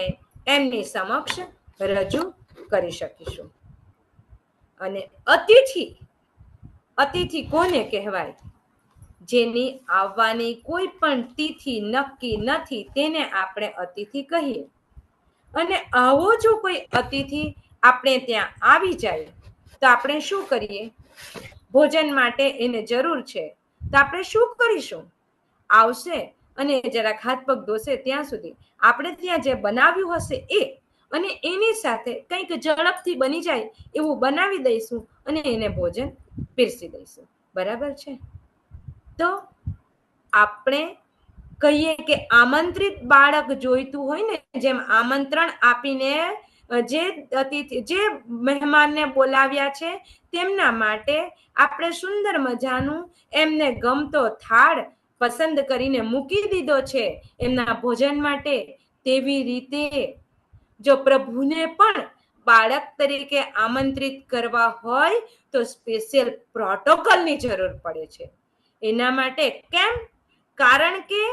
S2: એમની સમક્ષ રજૂ કરી શકીશું. અને અતિથિ કોને કહેવાય? જેની આવવાની કોઈ પણ તિથિ નક્કી નથી તેને આપણે અતિથિ કહીએ. અને આવો જો કોઈ અતિથિ આપણે ત્યાં આવી જાય તો આપણે શું કરીએ? ભોજન માટે એને જરૂર છે તો આપણે શું કરીશું? આવશે અને જરાક હાથ પગ ધોશે ત્યાં સુધી આપણે ત્યાં જે બનાવ્યું હશે એ અને એની સાથે કંઈક ઝડપથી બની જાય એવું બનાવી દઈશું અને એને ભોજન પીરસી દઈશું, બરાબર છે? તો આપણે કહીએ કે આમંત્રિત બાળક જોઈતું હોય ને, જેમ આમંત્રણ આપીને જે મહેમાનને બોલાવ્યા છે તેમના માટે આપણે સુંદર મજાનું એમને ગમતો થાળ પસંદ કરીને મૂકી દીધો છે એમના ભોજન માટે. તેવી રીતે જો પ્રભુને પણ બાળક તરીકે આમંત્રિત કરવા હોય તો સ્પેશિયલ પ્રોટોકોલની જરૂર પડે છે. એના માટે કેમ? કારણ કે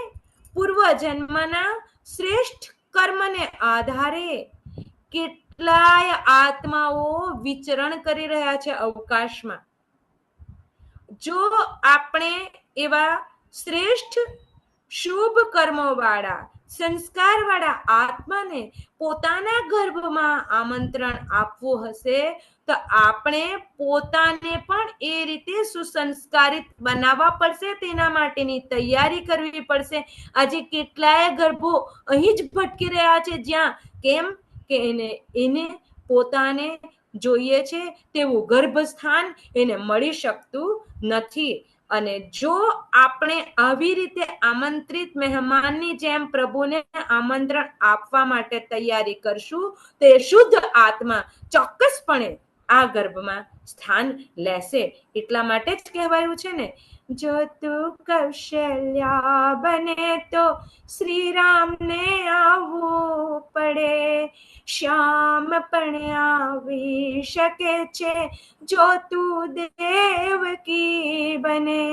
S2: પૂર્વજન્મના શ્રેષ્ઠ કર્મને આધારે કેટલાય આત્માઓ વિચરણ કરી રહ્યા છે અવકાશમાં. જો આપણે એવા શ્રેષ્ઠ શુભ કર્મો વાળા સંસ્કાર વાળા આત્માને પોતાના ગર્ભમાં આમંત્રણ આપવું હશે તો આપણે પોતાને પણ એ રીતે સુસંસ્કારિત બનાવવા પડશે. તેના માટેની તૈયારી કરવી પડશે. આજે કેટલાય ગર્ભો અહીં જ ભટકી રહ્યા છે. જ્યાં કેમ કે એને પોતાને જોઈએ છે તેવું ગર્ભસ્થાન એને મળી શકતું નથી. અને જો આપણે આવી રીતે આમંત્રિત મહેમાનની જેમ પ્રભુને આમંત્રણ આપવા માટે તૈયારી કરશું તો એ શુદ્ધ આત્મા ચોક્કસપણે આ ગર્ભમાં સ્થાન લેશે. એટલા માટે જ કહેવાયું છે ને, જો તું કૌશલ્યા બને તો શ્રી રામને આવવું પડે. શ્યામ પણ આવી શકે છે જો તું દેવકી બને.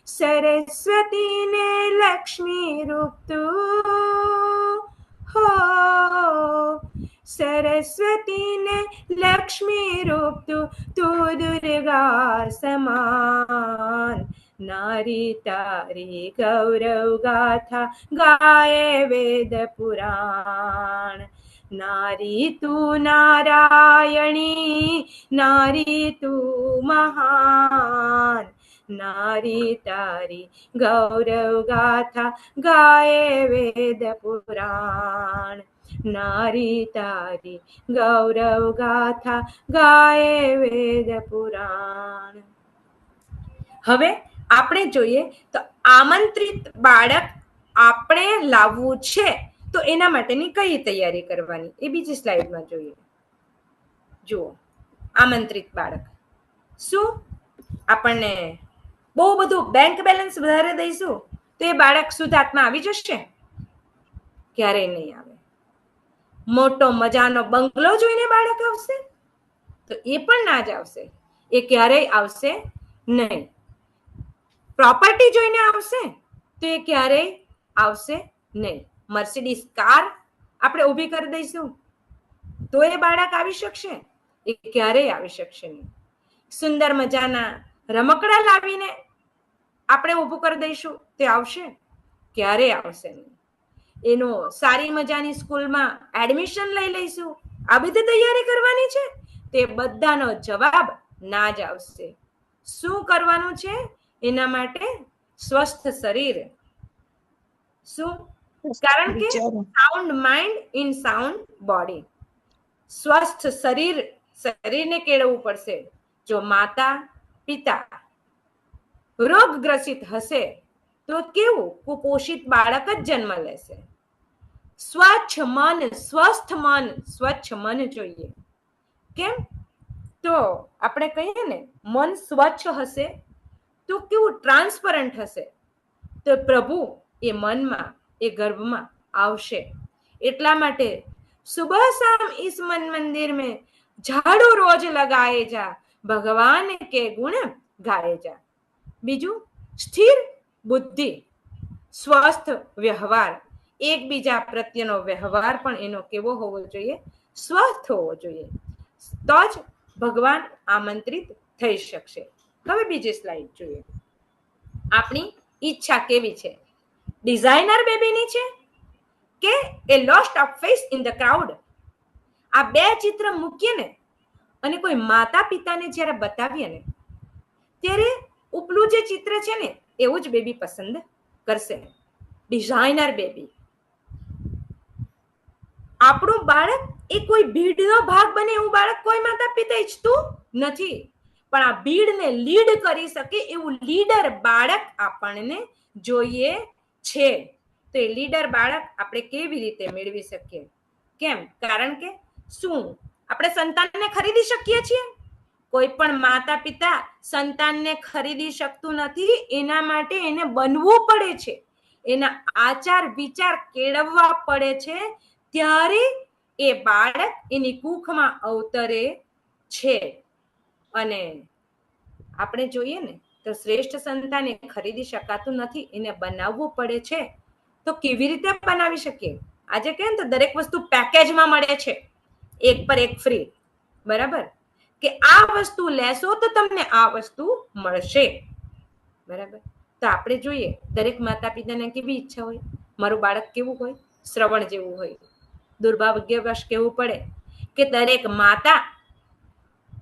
S2: સરસ્વતી ને લક્ષ્મી રૂપ તું હો, સરસ્વતી ને લક્ષ્મી રૂપ તું દુર્ગા સમાન. નારી તારી ગૌરવ ગાથા ગાય વેદ પુરાણ. નારી તું નારાયણી, નારી તું મહાન. નારી તારી ગૌરવ ગાથા ગાય વેદ પુરાણ. નારી તારી ગૌરવ ગાથા ગાય વેદ પુરાણ. હવે આપણે જોઈએ તો આમંત્રિત બાળક આપણે લાવવું છે તો એના માટેની કઈ તૈયારી કરવાની એ બીજી સ્લાઇડમાં જોઈએ. જુઓ, આમંત્રિત બાળક શું આપણને બહુ બધું બેંક બેલેન્સ વધારે દઈશું તો એ બાળક શુદ્ધાત્મા આવી જશે? ક્યારેય નહીં આવે. મોટો મજાનો બંગલો જોઈને બાળક આવશે તો એ પણ ના જ આવશે. એ ક્યારેય આવશે નહીં. પ્રોપર્ટી જોઈને આવશે તો એ ક્યારેય આવશે નહીં. મર્સિડીઝ કાર આપણે ઊભી કરી દઈશું તો એ બાળક આવી શકશે? એ ક્યારેય આવી શકશે નહીં. સુંદર મજાના રમકડા લાવીને આપણે ઊભું કરી દઈશું, તે આવશે? ક્યારેય આવશે નહીં. એનો સારી મજાની સ્કૂલમાં એડમિશન લઈ લઈશું, આ બધી તૈયારી કરવાની છે, તે બધાનો જવાબ ના જ આવશે. શું કરવાનું છે? એના માટે સ્વસ્થ શરીર. શું? કારણ કે sound mind in sound body. સ્વસ્થ શરીર, શરીરને કેળવવું પડશે. જો માતા પિતા રોગગ્રસિત હશે તો કેવું કુપોષિત બાળક જ જન્મ લેશે. સ્વચ્છ મન, સ્વસ્થ મન, સ્વચ્છ મન જોઈએ. કેમ? તો આપણે કહીએ ને, મન સ્વચ્છ હશે તો કેવું ટ્રાન્સપરન્ટ હશે, તો પ્રભુ એ મનમાં, એ ગર્ભમાં આવશે. એટલા માટે સુબહ શામ ઇસ મન મંદિર में झाड़ू रोज लगाए जा, ભગવાન કે ગુણ ગાએ જા. બીજું, સ્થિર બુદ્ધિ, સ્વસ્થ વ્યવહાર, એકબીજા પ્રત્યેનો વ્યવહાર પણ એનો કેવો હોવો જોઈએ? સ્વસ્થ હોવો જોઈએ. તો જ ભગવાન આમંત્રિત થઈ શકશે. હવે બીજી સ્લાઇડ જોઈએ. આપણી ઈચ્છા કેવી છે? ડિઝાઇનર બેબીની છે કે એ lost of face in the crowd? આ બે ચિત્ર મૂકીએ ને અને કોઈ માતા પિતાને જ્યારે બતાવીએ ને, ત્યારે ઉપલું જે ચિત્ર છે ને એવું જ બેબી પસંદ કરશે. Designer baby. આપણું બાળક એ કોઈ ભીડનો ભાગ બને એવું બાળક કોઈ માતા પિતા ઈચ્છતું નથી, પણ આ ભીડને લીડ કરી શકે એવું લીડર બાળક આપણને જોઈએ છે. તો એ લીડર બાળક આપણે કેવી રીતે મેળવી શકીએ? કેમ? કારણ કે શું આપણે સંતાનને ખરીદી શકીએ છીએ? કોઈ પણ માતા પિતા સંતાનને ખરીદી શકતું નથી. એના માટે એને બનવું પડે છે, એના આચાર વિચાર કેળવવા પડે છે, ત્યારે એ બાળક એની કુખમાં અવતરે છે. અને આપણે જોઈએ ને તો શ્રેષ્ઠ સંતાન એ ખરીદી શકાતું નથી, એને બનાવવું પડે છે. તો કેવી રીતે બનાવી શકીએ? આજે કહે ને તો દરેક વસ્તુ પેકેજમાં મળે છે, એક પર એક ફ્રી. બરાબર? કે આ વસ્તુ લેશો તો તમને આ વસ્તુ મળશે. બરાબર? તો આપણે જોઈએ દરેક માતા પિતાને કેવી ઈચ્છા હોય? મારું બાળક કેવું હોય? શ્રવણ જેવું હોય. દુર્ભાગ્યવશ કહેવું પડે કે દરેક માતા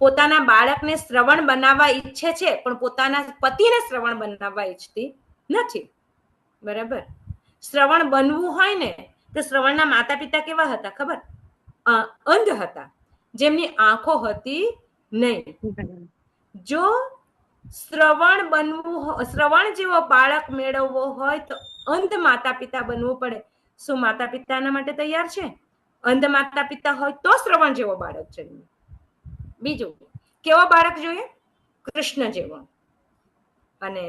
S2: પોતાના બાળકને શ્રવણ બનાવવા ઈચ્છે છે, પણ પોતાના પતિને શ્રવણ બનાવવા ઈચ્છતી નથી. બરાબર? શ્રવણ બનવું હોય ને તો શ્રવણના માતા પિતા કેવા હતા ખબર? અંધ હતા, જેમની આંખો હતી નહીં. જો શ્રવણ બનવું, શ્રવણ જેવો બાળક મેળવવો હોય તો અંધ માતા પિતા બનવું પડે. શું માતા પિતા એના માટે તૈયાર છે? અંધ માતા પિતા હોય તો શ્રવણ જેવો બાળક જન્મે. બીજું, કેવો બાળક જોઈએ? કૃષ્ણ જેવો. અને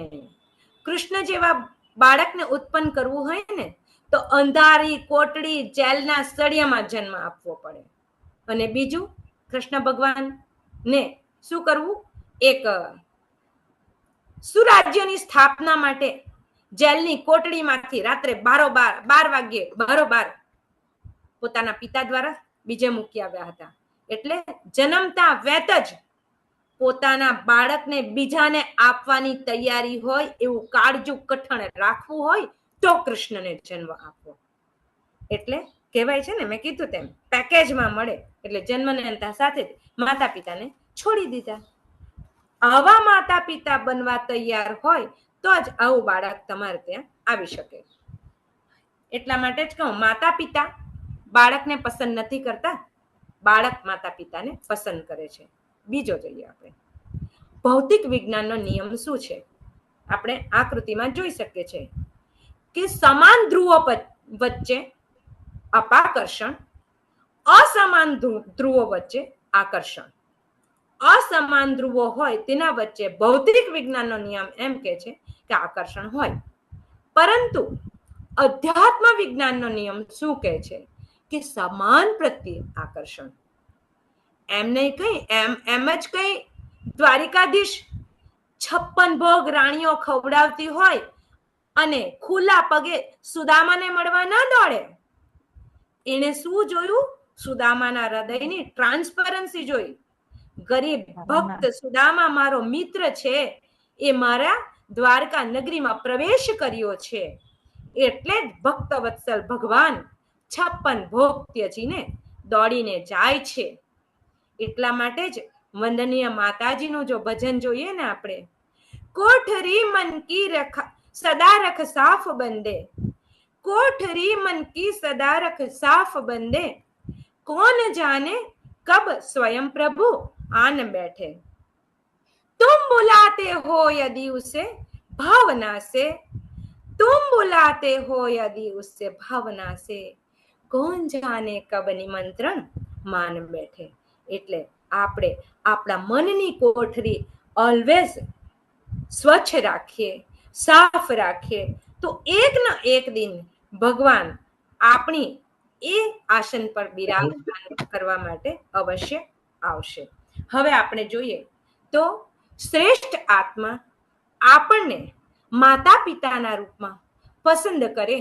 S2: કૃષ્ણ જેવા બાળકને ઉત્પન્ન કરવું હોય ને તો અંધારી કોટડી જેલના સળિયામાં જન્મ આપવો પડે. અને બીજું, કૃષ્ણ ભગવાન ને શું કરવું? એક સુરાજ્યની સ્થાપના માટે જેલની કોટડીમાંથી રાત્રે 12 વાગ્યે બારોબાર પોતાના પિતા દ્વારા બીજે મૂકી આવ્યા હતા. એટલે જન્મતા વેત જ પોતાના બાળકને બીજાને આપવાની તૈયારી હોય એવું કાળજું કઠણ રાખવું હોય તો કૃષ્ણને જન્મ આપવો. એટલે કહેવાય છે ને, મેં કીધું તેમ પેકેજમાં મળે. એટલે જન્મના સાથે જ માતા પિતાને છોડી દીધા. આવા માતા પિતા બનવા તૈયાર હોય તો જ આવું બાળક તમારે ત્યાં આવી શકે. એટલા માટે જ કહું, માતા પિતા બાળકને પસંદ નથી કરતા, બાળક માતા પિતાને પસંદ કરે છે. બીજો જોઈએ આપણે, ભૌતિક વિજ્ઞાનનો નિયમ શું છે? આપણે આકૃતિમાં જોઈ શકીએ છીએ કે સમાન ધ્રુવો વચ્ચે અપાકર્ષણ, અસમાન ધ્રુવો વચ્ચે આકર્ષણ. અસમાન ધ્રુવો હોય તેના વચ્ચે ભૌતિક વિજ્ઞાનનો નિયમ એમ કે છે કે આકર્ષણ હોય. પરંતુ અધ્યાત્મ વિજ્ઞાનનો નિયમ શું કહે છે? કે સમાન પ્રત્યે આકર્ષણ. એમ નહીં કઈ, એમ જ કઈ દ્વારિકાધીશ 56 ભોગ રાણીઓ ખવડાવતી હોય અને ખુલ્લા પગે સુદામાને મળવા ના દોડે. એને શું જોયું? સુદામાના હૃદયની ટ્રાન્સપરન્સી જોઈ. ગરીબ ભક્ત સુદામા મારો મિત્ર છે, એ મારા દ્વારકા નગરીમાં પ્રવેશ કર્યો છે, એટલે જ ભક્ત વત્સલ ભગવાન 56 ભોગ ત્યજીને દોડીને જાય છે. એટલા માટે જ વંદનીય માતાજીનું જો ભજન જોઈએ ને આપણે, કોઠરી મન કી રખા સદા રખ સાફ બંદે, कोठरी मन की सदा रख साफ बंदे, कौन जाने कब स्वयं प्रभु आन बैठे, तुम बुलाते हो यदि उसे भावना से, तुम बुलाते हो यदि उससे भावना से, कौन जाने कब निमंत्रण मान बैठे. એટલે આપણે આપણા મનની કોઠરી ઓલવેઝ સ્વચ્છ રાખીએ, સાફ રાખીએ, તો એક ના એક દિન ભગવાન આપણી એ આસન પર બિરાજમાન કરવા માટે અવશ્ય આવશે. હવે આપણે જોઈએ તો શ્રેષ્ઠ આત્મા આપણને માતા પિતાના રૂપમાં પસંદ કરે,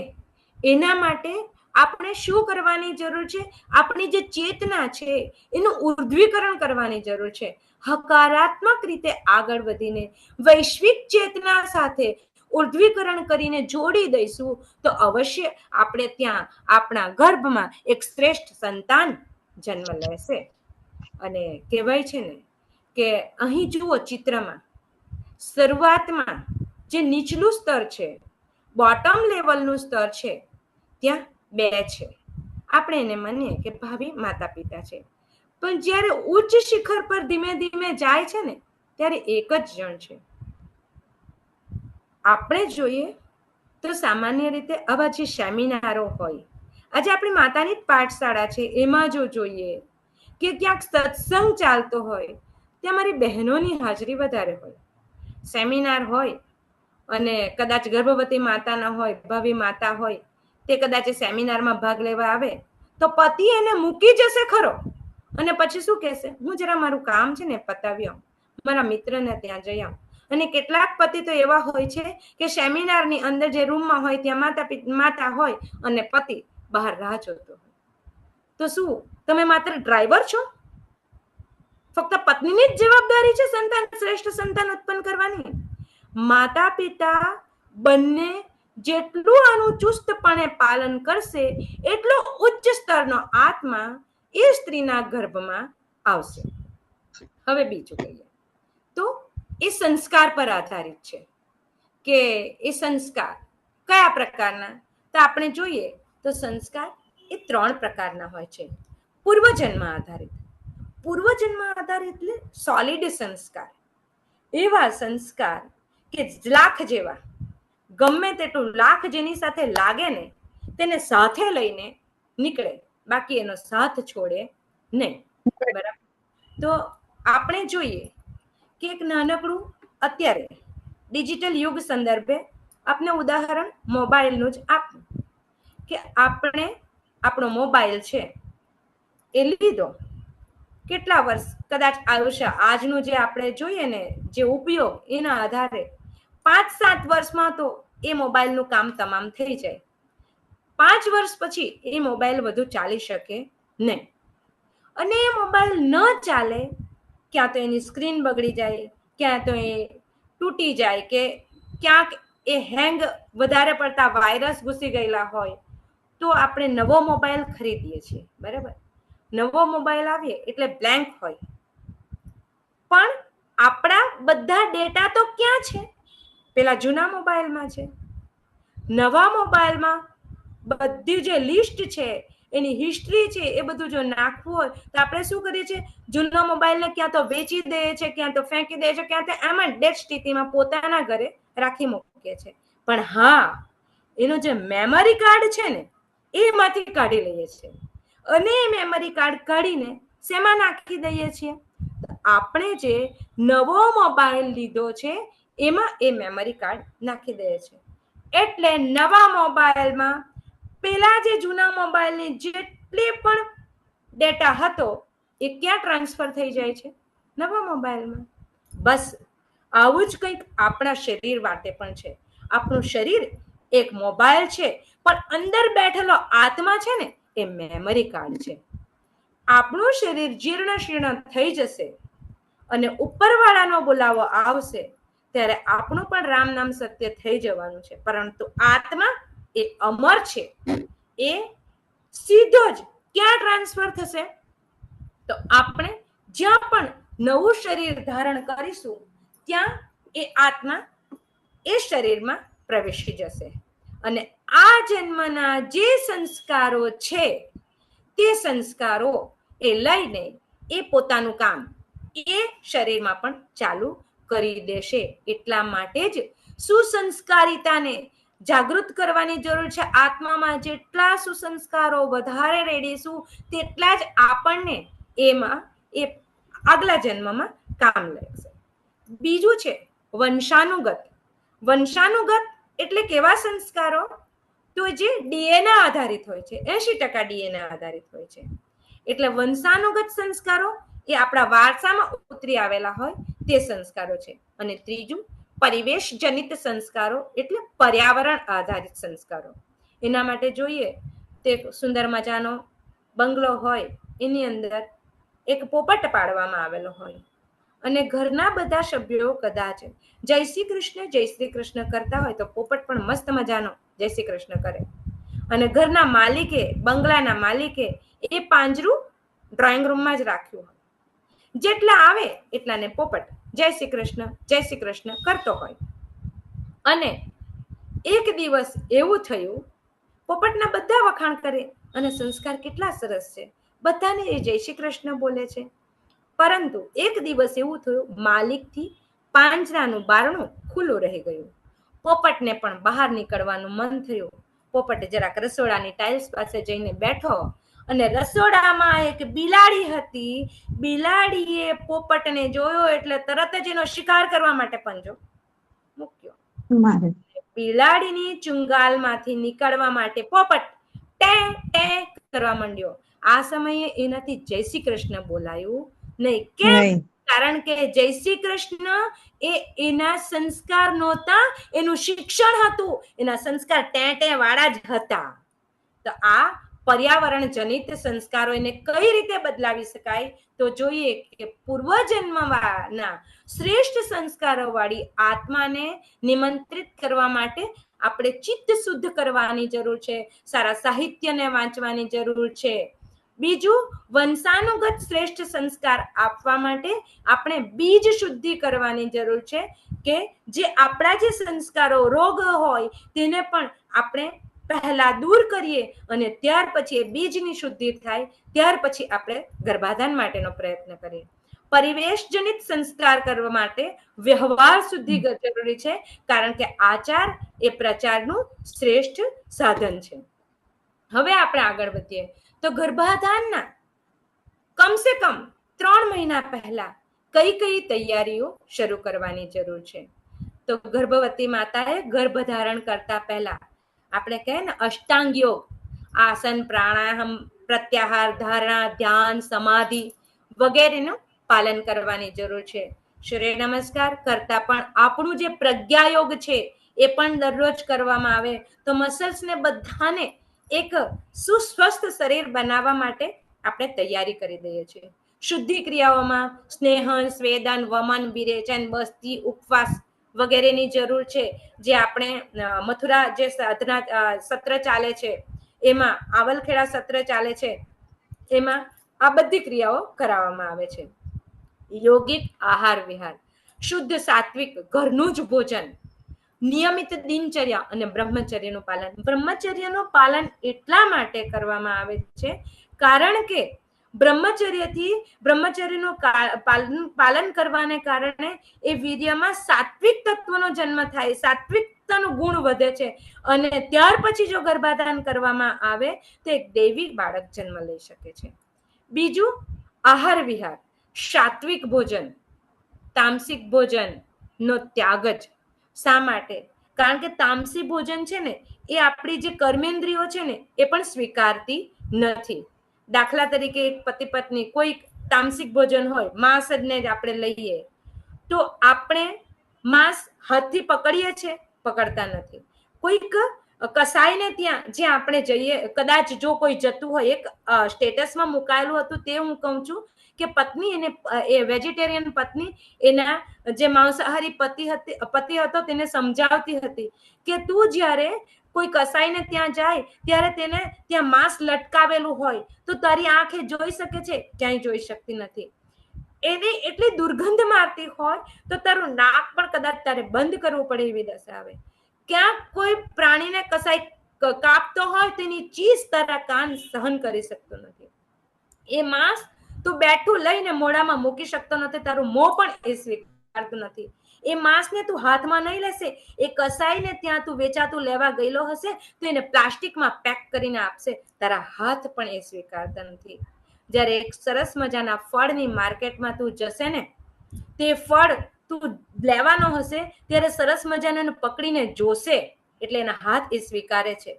S2: એના માટે આપણે શું કરવાની જરૂર છે? આપણી જે ચેતના છે એનું ઉર્ધ્વીકરણ કરવાની જરૂર છે. હકારાત્મક રીતે આગળ વધીને વૈશ્વિક ચેતના સાથે ઉર્ધ્વીકરણ કરીને જોડી દઈશું તો અવશ્ય આપણે ત્યાં આપણા ગર્ભમાં એક શ્રેષ્ઠ સંતાન જન્મ લેશે. અને કહેવાય છે ને કે અહીં જુઓ ચિત્રમાં, શરૂઆતમાં જે નીચલું સ્તર છે, બોટમ લેવલનું સ્તર છે, ત્યાં 2 છે. આપણે એને માનીએ કે ભાવિ માતા પિતા છે. પણ જ્યારે ઉચ્ચ શિખર પર ધીમે ધીમે જાય છે ને, ત્યારે એક જ જણ છે. આપણે જોઈએ તો સામાન્ય રીતે આવા જે સેમિનારો હોય, આજે આપણી માતાની જ પાઠશાળા છે, એમાં જો જોઈએ કે ક્યાંક સત્સંગ ચાલતો હોય, ત્યાં મારી બહેનોની હાજરી વધારે હોય. સેમિનાર હોય અને કદાચ ગર્ભવતી માતા ના હોય, ભાવિ માતા હોય, તે કદાચ સેમિનારમાં ભાગ લેવા આવે તો પતિ એને મૂકી જશે ખરો, અને પછી શું કહેશે, હું જરા મારું કામ છે ને પતાવી આવું, મારા મિત્રને ત્યાં જઈ આવું. અને કેટલાક પતિ તો એવા હોય છે કે સેમિનારની અંદર જે રૂમમાં હોય ત્યાં માતા હોય અને પતિ બહાર રાહ જોતો હોય. તો શું તમે માત્ર ડ્રાઈવર છો? ફક્ત પત્નીની જ જવાબદારી છે શ્રેષ્ઠ સંતાન ઉત્પન્ન કરવાની? માતા પિતા બંને જેટલું આનું ચુસ્તપણે પાલન કરશે, એટલો ઉચ્ચ સ્તરનો આત્મા એ સ્ત્રીના ગર્ભમાં આવશે. હવે બીજું કહીએ તો એ સંસ્કાર પર આધારિત છે કે એ સંસ્કાર કયા પ્રકારના? તો આપણે જોઈએ તો સંસ્કાર એ 3 પ્રકારના હોય છે. પૂર્વજન્મ આધારિત. પૂર્વજન્મ આધારિત એટલે સોલિડ સંસ્કાર, એવા સંસ્કાર કે લાખ જેવા, ગમે તેટલું લાખ જેની સાથે લાગે ને તેને સાથે લઈને નીકળે, બાકી એનો સાથ છોડે નહીં. બરાબર? તો આપણે જોઈએ કે એક નાનકડું અત્યારે ડિજિટલ યુગ સંદર્ભે આપને ઉદાહરણ મોબાઈલનું જ આપું કે આપણે આપણો મોબાઈલ છે એ લીધો, કેટલા વર્ષ કદાચ આયુષ્ય આજનું જે આપણે જોઈએ ને જે ઉપયોગ, એના આધારે 5-7 વર્ષમાં તો એ મોબાઈલનું કામ તમામ થઈ જાય. 5 વર્ષ પછી એ મોબાઈલ વધુ ચાલી શકે નહીં. અને એ મોબાઈલ ન ચાલે, ક્યાં તો એની સ્ક્રીન બગડી જાય, ક્યાં તો એ તૂટી જાય, કે ક્યાંક એ હેંગ વધારે પડતા વાયરસ ઘૂસી ગયેલા હોય, તો આપણે નવો મોબાઈલ ખરીદીએ છીએ. બરાબર? નવો મોબાઈલ આવીએ એટલે બ્લેન્ક હોય, પણ આપણા બધા ડેટા તો ક્યાં છે? પેલા જૂના મોબાઈલમાં છે. નવા મોબાઈલમાં બધી જે લિસ્ટ છે, એની હિસ્ટ્રી છે, એ બધું જો નાખવું હોય તો આપણે શું કરીએ છીએ? જૂના મોબાઈલને ક્યાં તો વેચી દઈએ છીએ, ક્યાં તો ફેંકી દઈએ છીએ, ક્યાં તો એમાં ડેડ સ્થિતિમાં પોતાના ઘરે રાખી મૂકીએ છીએ. પણ હા, એનું જે મેમરી કાર્ડ છે ને, એમાંથી કાઢી લઈએ છીએ, અને એ મેમરી કાર્ડ કાઢીને શેમાં નાખી દઈએ છીએ? આપણે જે નવો મોબાઈલ લીધો છે એમાં એ મેમરી કાર્ડ નાખી દઈએ છીએ. એટલે નવા મોબાઈલમાં પેલા જે જૂના મોબાઈલની જેટલી પણ ડેટા હતો એ ક્યાં ટ્રાન્સફર થઈ જાય છે? નવા મોબાઈલમાં. બસ આવું જ કંઈક આપણા શરીર માટે પણ છે. આપણું શરીર એક મોબાઈલ છે, પણ અંદર બેઠેલો આત્મા છે ને, એ મેમરી કાર્ડ છે. આપણું શરીર જીર્ણ શીર્ણ થઈ જશે અને ઉપરવાળાનો બોલાવો આવશે ત્યારે આપણું પણ રામ નામ સત્ય થઈ જવાનું છે. પરંતુ આત્મા એ અમર છે. એ સીધો જ ક્યાં ટ્રાન્સફર થશે? તો આપણે જ્યાં પણ નવું શરીર ધારણ કરીશું ત્યાં એ આત્મા એ શરીરમાં પ્રવેશી જશે અને આ જન્મના જે સંસ્કારો છે તે સંસ્કારો એ લઈને એ પોતાનું કામ એ શરીરમાં પણ ચાલુ કરી દેશે. એટલા માટે જ સુસંસ્કારિતાને જાગૃત કરવાની જરૂર છે. આત્મામાં જેટલા સુસંસ્કારો વધારે રેડીશું તેટલા જ આપણને એમાં એ આગલા જન્મમાં કામ લાગશે. બીજું છે વંશાનુગત. વંશાનુગત એટલે કેવા સંસ્કારો? તો જે ડીએનએ આધારિત હોય છે, 80% ડીએનએ આધારિત હોય છે. એટલે વંશાનુગત સંસ્કારો એ આપણા વારસામાં ઉતરી આવેલા હોય તે સંસ્કારો છે. અને ત્રીજું પરિવેશ જનિત સંસ્કારો એટલે પર્યાવરણ આધારિત સંસ્કારો. એના માટે જોઈએ તે સુંદર મજાનો બંગલો હોય, એની અંદર એક પોપટ પાડવામાં આવેલો હોય અને ઘરના બધા સભ્યો કદાચ જય શ્રી કૃષ્ણ કરતા હોય તો પોપટ પણ મસ્ત મજાનો જય શ્રી કૃષ્ણ કરે. અને ઘરના માલિકે, બંગલાના માલિકે એ પાંજરું ડ્રોઈંગ રૂમમાં જ રાખ્યું હોય. જેટલા આવે એટલાને પોપટ જય શ્રી કૃષ્ણ કરતો હોય. અને એક દિવસ એવું થયું, પોપટના બધા વખાણ કરે અને સંસ્કાર કેટલા સરસ છે, બધાને એ જય શ્રી કૃષ્ણ બોલે છે. પરંતુ એક દિવસ એવું થયું, માલિકથી પાંજરાનું બારણું ખુલ્લું રહી ગયું. પોપટને પણ બહાર નીકળવાનું મન થયું. પોપટ જરાક રસોડાની ટાઇલ્સ પાસે જઈને બેઠો અને રસોડામાં એક બિલાડી હતી. બિલાડીએ પોપટને જોયો એટલે તરત જ એનો શિકાર કરવા માટે પંજો મૂક્યો. બિલાડીની ચુંગાલમાંથી નીકળવા માટે પોપટ ટે ટે કરવા માંડ્યો. આ સમયે એનાથી જય શ્રી કૃષ્ણ બોલાયું નહીં. કેમ? કારણ કે જય શ્રી કૃષ્ણ એ એના સંસ્કાર નહોતા, એનું શિક્ષણ હતું. એના સંસ્કાર ટે ટે વાળા જ હતા. તો આ પર્યાવરણ જનિત સંસ્કારો એને કઈ રીતે બદલાવી શકાય? તો જોઈએ કે પૂર્વજન્મના શ્રેષ્ઠ સંસ્કારો વાળી આત્માને નિમંત્રિત કરવા માટે આપણે ચિત્ત શુદ્ધ કરવાની જરૂર છે. સારા સાહિત્યને વાંચવાની જરૂર છે. બીજું, વંશાનુગત શ્રેષ્ઠ સંસ્કાર આપવા માટે આપણે બીજ શુદ્ધિ કરવાની જરૂર છે કે જે આપણા જે સંસ્કારો રોગ હોય તેને પણ આપણે પહેલા દૂર કરીએ અને ત્યાર પછી એ બીજની શુદ્ધિ થાય, ત્યાર પછી આપણે ગર્ભાધાન માટેનો પ્રયત્ન કરીએ. પરિવેશ જનિત સંસ્કાર કરવા માટે વ્યવહાર શુદ્ધિ જરૂરી છે, કારણ કે આચાર એ પ્રચારનું શ્રેષ્ઠ સાધન છે. હવે આપણે આગળ વધીએ તો ગર્ભાધાનના કમસે કમ 3 મહિના પહેલા કઈ કઈ તૈયારીઓ શરૂ કરવાની જરૂર છે? તો ગર્ભવતી માતાએ ગર્ભધારણ કરતા પહેલા આપણે કહે ને અષ્ટાંગ યોગ, આસન, પ્રાણાયામ, પ્રત્યાહાર, ધારણા, ધ્યાન, સમાધિ વગેરેનું પાલન કરવાની જરૂર છે. સૂર્ય નમસ્કાર કરતા પણ આપણું જે પ્રજ્ઞા યોગ છે એ પણ દરરોજ કરવામાં આવે તો મસલ્સને બધાને એક સુસ્વસ્થ શરીર બનાવવા માટે આપણે તૈયારી કરી દઈએ છીએ. શુદ્ધિ ક્રિયાઓમાં સ્નેહન, સ્વેદન, વમન, વિરેચન, બસ્તી, ઉપવાસ વગેરેની જરૂર છે. જે આપણે મથુરા જે સાધના સત્ર ચાલે છે એમાં, આવલખેડા સત્ર ચાલે છે એમાં આ બધી ક્રિયાઓ કરાવવામાં આવે છે. યોગિક આહાર વિહાર, શુદ્ધ સાત્વિક ઘરનું જ ભોજન, નિયમિત દિનચર્યા અને બ્રહ્મચર્યનું પાલન. બ્રહ્મચર્યનું પાલન એટલા માટે કરવામાં આવે છે કારણ કે બ્રહ્મચર્યનું પાલન કરવાને કારણે એ વીર્યમાં સાત્વિક તત્વનો જન્મ થાય, સાત્વિકતાનું ગુણ વધે છે અને ત્યાર પછી જો ગર્ભાધાન કરવામાં આવે તો એક દૈવિક બાળક જન્મ લઈ શકે છે. બીજું, આહાર વિહાર, સાત્વિક ભોજન, તામસિક ભોજન નો ત્યાગ જ. શા માટે? કારણ કે તામસી ભોજન છે ને એ આપણી જે કર્મેન્દ્રિયો છે ને એ પણ સ્વીકારતી નથી. દાખલા તરીકે એક પતિ પત્ની કોઈ તામસિક ભોજન હોય, માંસ જ આપણે લઈએ તો આપણે માંસ હાથથી પકડીએ છીએ? પકડતા નથી. કોઈક કસાઈને ત્યાં જે આપણે જઈએ, કદાચ જો કોઈ જતું હોય, એક સ્ટેટસમાં મુકાયેલું હતું તે હું કહું છું કે પત્ની એને એ વેજીટેરિયન પત્ની એના જે માંસાહારી પતિ હતો તેને સમજાવતી હતી કે તું જ્યારે કોઈ કસાઈને ત્યાં જાય ત્યારે તેને ત્યાં માંસ લટકાવેલું હોય તો તારી આંખે જોઈ શકે છે, ક્યાંય જોઈ શકતી નથી. એની એટલી દુર્ગંધ મારતી હોય તો તારું નાક પણ કદાચ તારે બંધ કરવું પડે એવી દશા આવે. ક્યાંક કોઈ પ્રાણીને કસાઈ કાપતો હોય તેની ચીસ તારા કાન સહન કરી શકતો નથી. એ માંસ તું બેઠું લઈને મોઢામાં મૂકી શકતો નથી, તારું મોં પણ એ સ્વીકારતું નથી. એ માંસને તું હાથમાં નહીં લેશે, એ કસાઈને ત્યાં તું વેચાતું લેવા ગયેલો હશે તો એને પ્લાસ્ટિકમાં પેક કરીને આપશે, તારા હાથ પણ એ સ્વીકારતા નથી. જ્યારે એક સરસ મજાના ફળની માર્કેટમાં તું જશે ને, તે ફળ તું લેવાનો હશે ત્યારે સરસ મજાને પકડીને જોશે એટલે એના હાથ એ સ્વીકારે છે.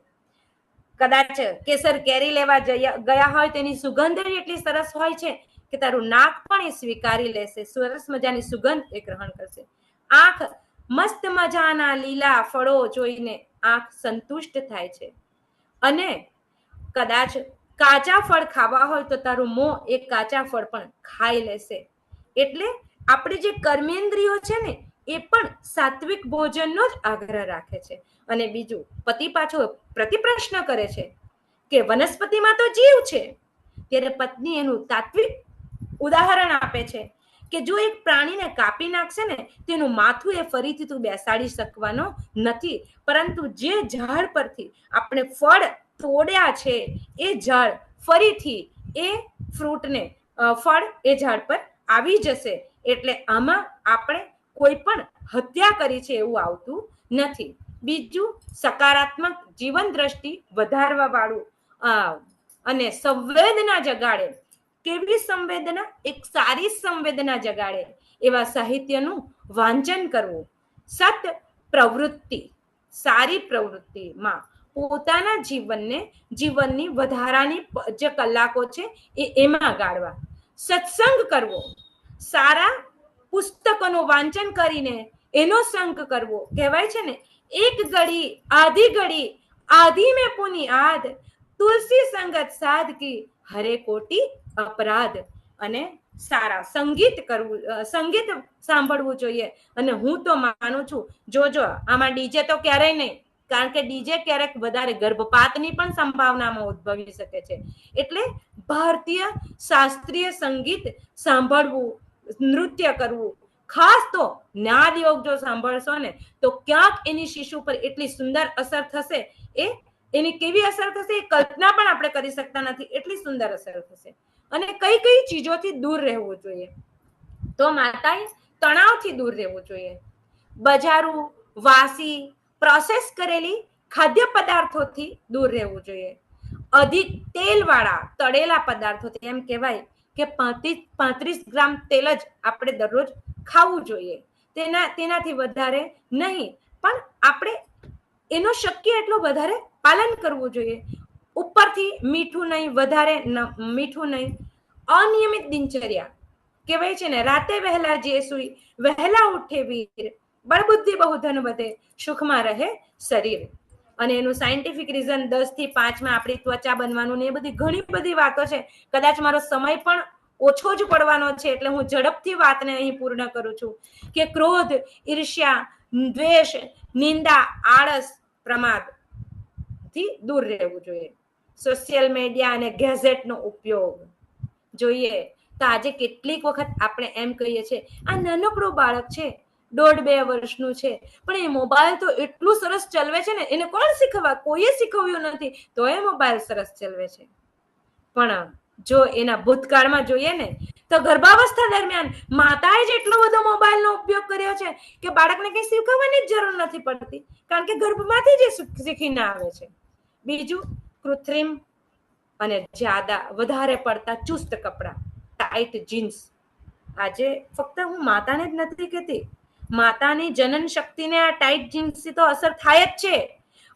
S2: કદાચ કેસર કેરી લેવા ગયા હોય તેની સુગંધ એટલી સરસ હોય છે કે તારું નાક પણ એ સ્વીકારી લેશે, સરસ મજાની સુગંધ એ ગ્રહણ કરશે. આંખ મસ્ત મજાના લીલા ફળો જોઈને આંખ સંતુષ્ટ થાય છે. અને કદાચ કાચા ફળ ખાવા હોય તો તારું મોં એ કાચા ફળ પણ ખાઈ લેશે. એટલે આપણી જે કર્મેન્દ્રિયો છે ને એ પણ સાત્વિક ભોજનનો જ આગ્રહ રાખે છે. અને બીજું, પતિ પાછો પ્રતિપ્રશ્ન કરે છે કે વનસ્પતિમાં તો જીવ છે, ત્યારે પત્ની એનું તાત્વિક ઉદાહરણ આપે છે કે જો એક પ્રાણીને કાપી નાખશે ને તેનું માથું એ ફરીથી તું બેસાડી શકવાનો નથી, પરંતુ જે ઝાડ પરથી આપણે ફળ તોડ્યા છે એ ઝાડ ફરીથી એ ફ્રૂટને ફળ એ ઝાડ પર આવી જશે. એટલે આમાં આપણે કોઈ પણ હત્યા કરી છે એવું આવતું નથી. બીજું, સકારાત્મક જીવન દ્રષ્ટિ વધારવા વાળું અને સંવેદના જગાડે. કેવી સંવેદના? એક સારી સંવેદના જગાડે એવા સાહિત્યનું વાંચન કરવું. સત પ્રવૃત્તિ, સારી પ્રવૃત્તિમાં પોતાના જીવનની વધારાની જે કલાકો છે એમાં ગાળવા. સત્સંગ કરવો, સારા પુસ્તકોનું વાંચન કરીને એનો સંગ કરવો. કહેવાય છે ને, એક ઘડી આધી મેં પુની આદ, તુલસી સંગત સાધકી હરે કોટી અપરાધ. અને સારા સંગીત કરવું, સંગીત સાંભળવું જોઈએ. અને હું તો માનું છું, જોજો આમાં ડીજે તો ક્યારેય નહીં, કારણ કે ડીજે ક્યારેક વધારે ગર્ભપાતની પણ સંભાવનામાં ઉદ્ભવી શકે છે. એટલે ભારતીય શાસ્ત્રીય સંગીત સાંભળવું, નૃત્ય કરવું. ખાસ તો નાદ યોગ જો સાંભળશો ને તો ક્યાંક એની શિશુ પર એટલી સુંદર અસર થશે, એની કેવી અસર થશે એ કલ્પના પણ આપણે કરી શકતા નથી, એટલી સુંદર અસર થશે. અને કઈ કઈ ચીજોથી દૂર રહેવું જોઈએ? તો માતાએ તણાવથી દૂર રહેવું જોઈએ. બજારું, વાસી, પ્રોસેસ કરેલી ખાદ્ય પદાર્થોથી દૂર રહેવું જોઈએ. અધિક તેલવાળા તળેલા પદાર્થોથી, એમ કહેવાય કે 35 ગ્રામ તેલ જ આપણે દરરોજ ખાવું જોઈએ, તેનાથી વધારે નહીં. પણ આપણે એનો શક્ય એટલો વધારે પાલન કરવું જોઈએ. ઉપરથી મીઠું નહીં, વધારે મીઠું નહીં. અનિયમિત દિનચર્યા, કહેવાય છે ને, રાતે વહેલા જે સુઈ વહેલા ઉઠે વીર, બળબુદ્ધિ બહુ ધન વધે, સુખમાં રહે શરીર. અને એનું સાયન્ટિફિક રીઝન 10 થી 5 આપણી ત્વચા બનવાનું ને એ બધી ઘણી બધી વાતો છે. કદાચ મારો સમય પણ ઓછો જ પડવાનો છે એટલે હું ઝડપથી વાતને અહીં પૂર્ણ કરું છું કે ક્રોધ, ઈર્ષ્યા, દ્વેષ, નિંદા, આળસ, પ્રમાદ થી દૂર રહેવું જોઈએ. સોશિયલ મીડિયા અને ગેઝેટનો ઉપયોગ જોઈએ તો આજે કેટલીક વખત આપણે એમ કહીએ છીએ, આ નાનકડું બાળક છે, 1.5-2 વર્ષનું છે, પણ એ મોબાઈલ તો એટલું સરસ ચલાવે છે ને, એને કોણ શીખવા? કોઈએ શીખવ્યું નથી, તો એ મોબાઈલ સરસ ચલાવે છે. પણ જો એના ભૂતકાળમાં જોઈએ ને તો ગર્ભાવસ્થા દરમિયાન માતાએ જ એટલો બધો મોબાઈલનો ઉપયોગ કર્યો છે કે બાળકને કંઈ શીખવવાની જ જરૂર નથી પડતી, કારણ કે ગર્ભમાંથી જ શીખીને આવે છે. બીજું, કૃત્રિમ અને વધારે પડતા ચુસ્ત કપડા, ટાઈટ જીન્સ. આજે ફક્ત હું માતાને જ નથી કહેતી, માતાની જનન શક્તિને આ ટાઈટ જીન્સથી તો અસર થાય જ છે,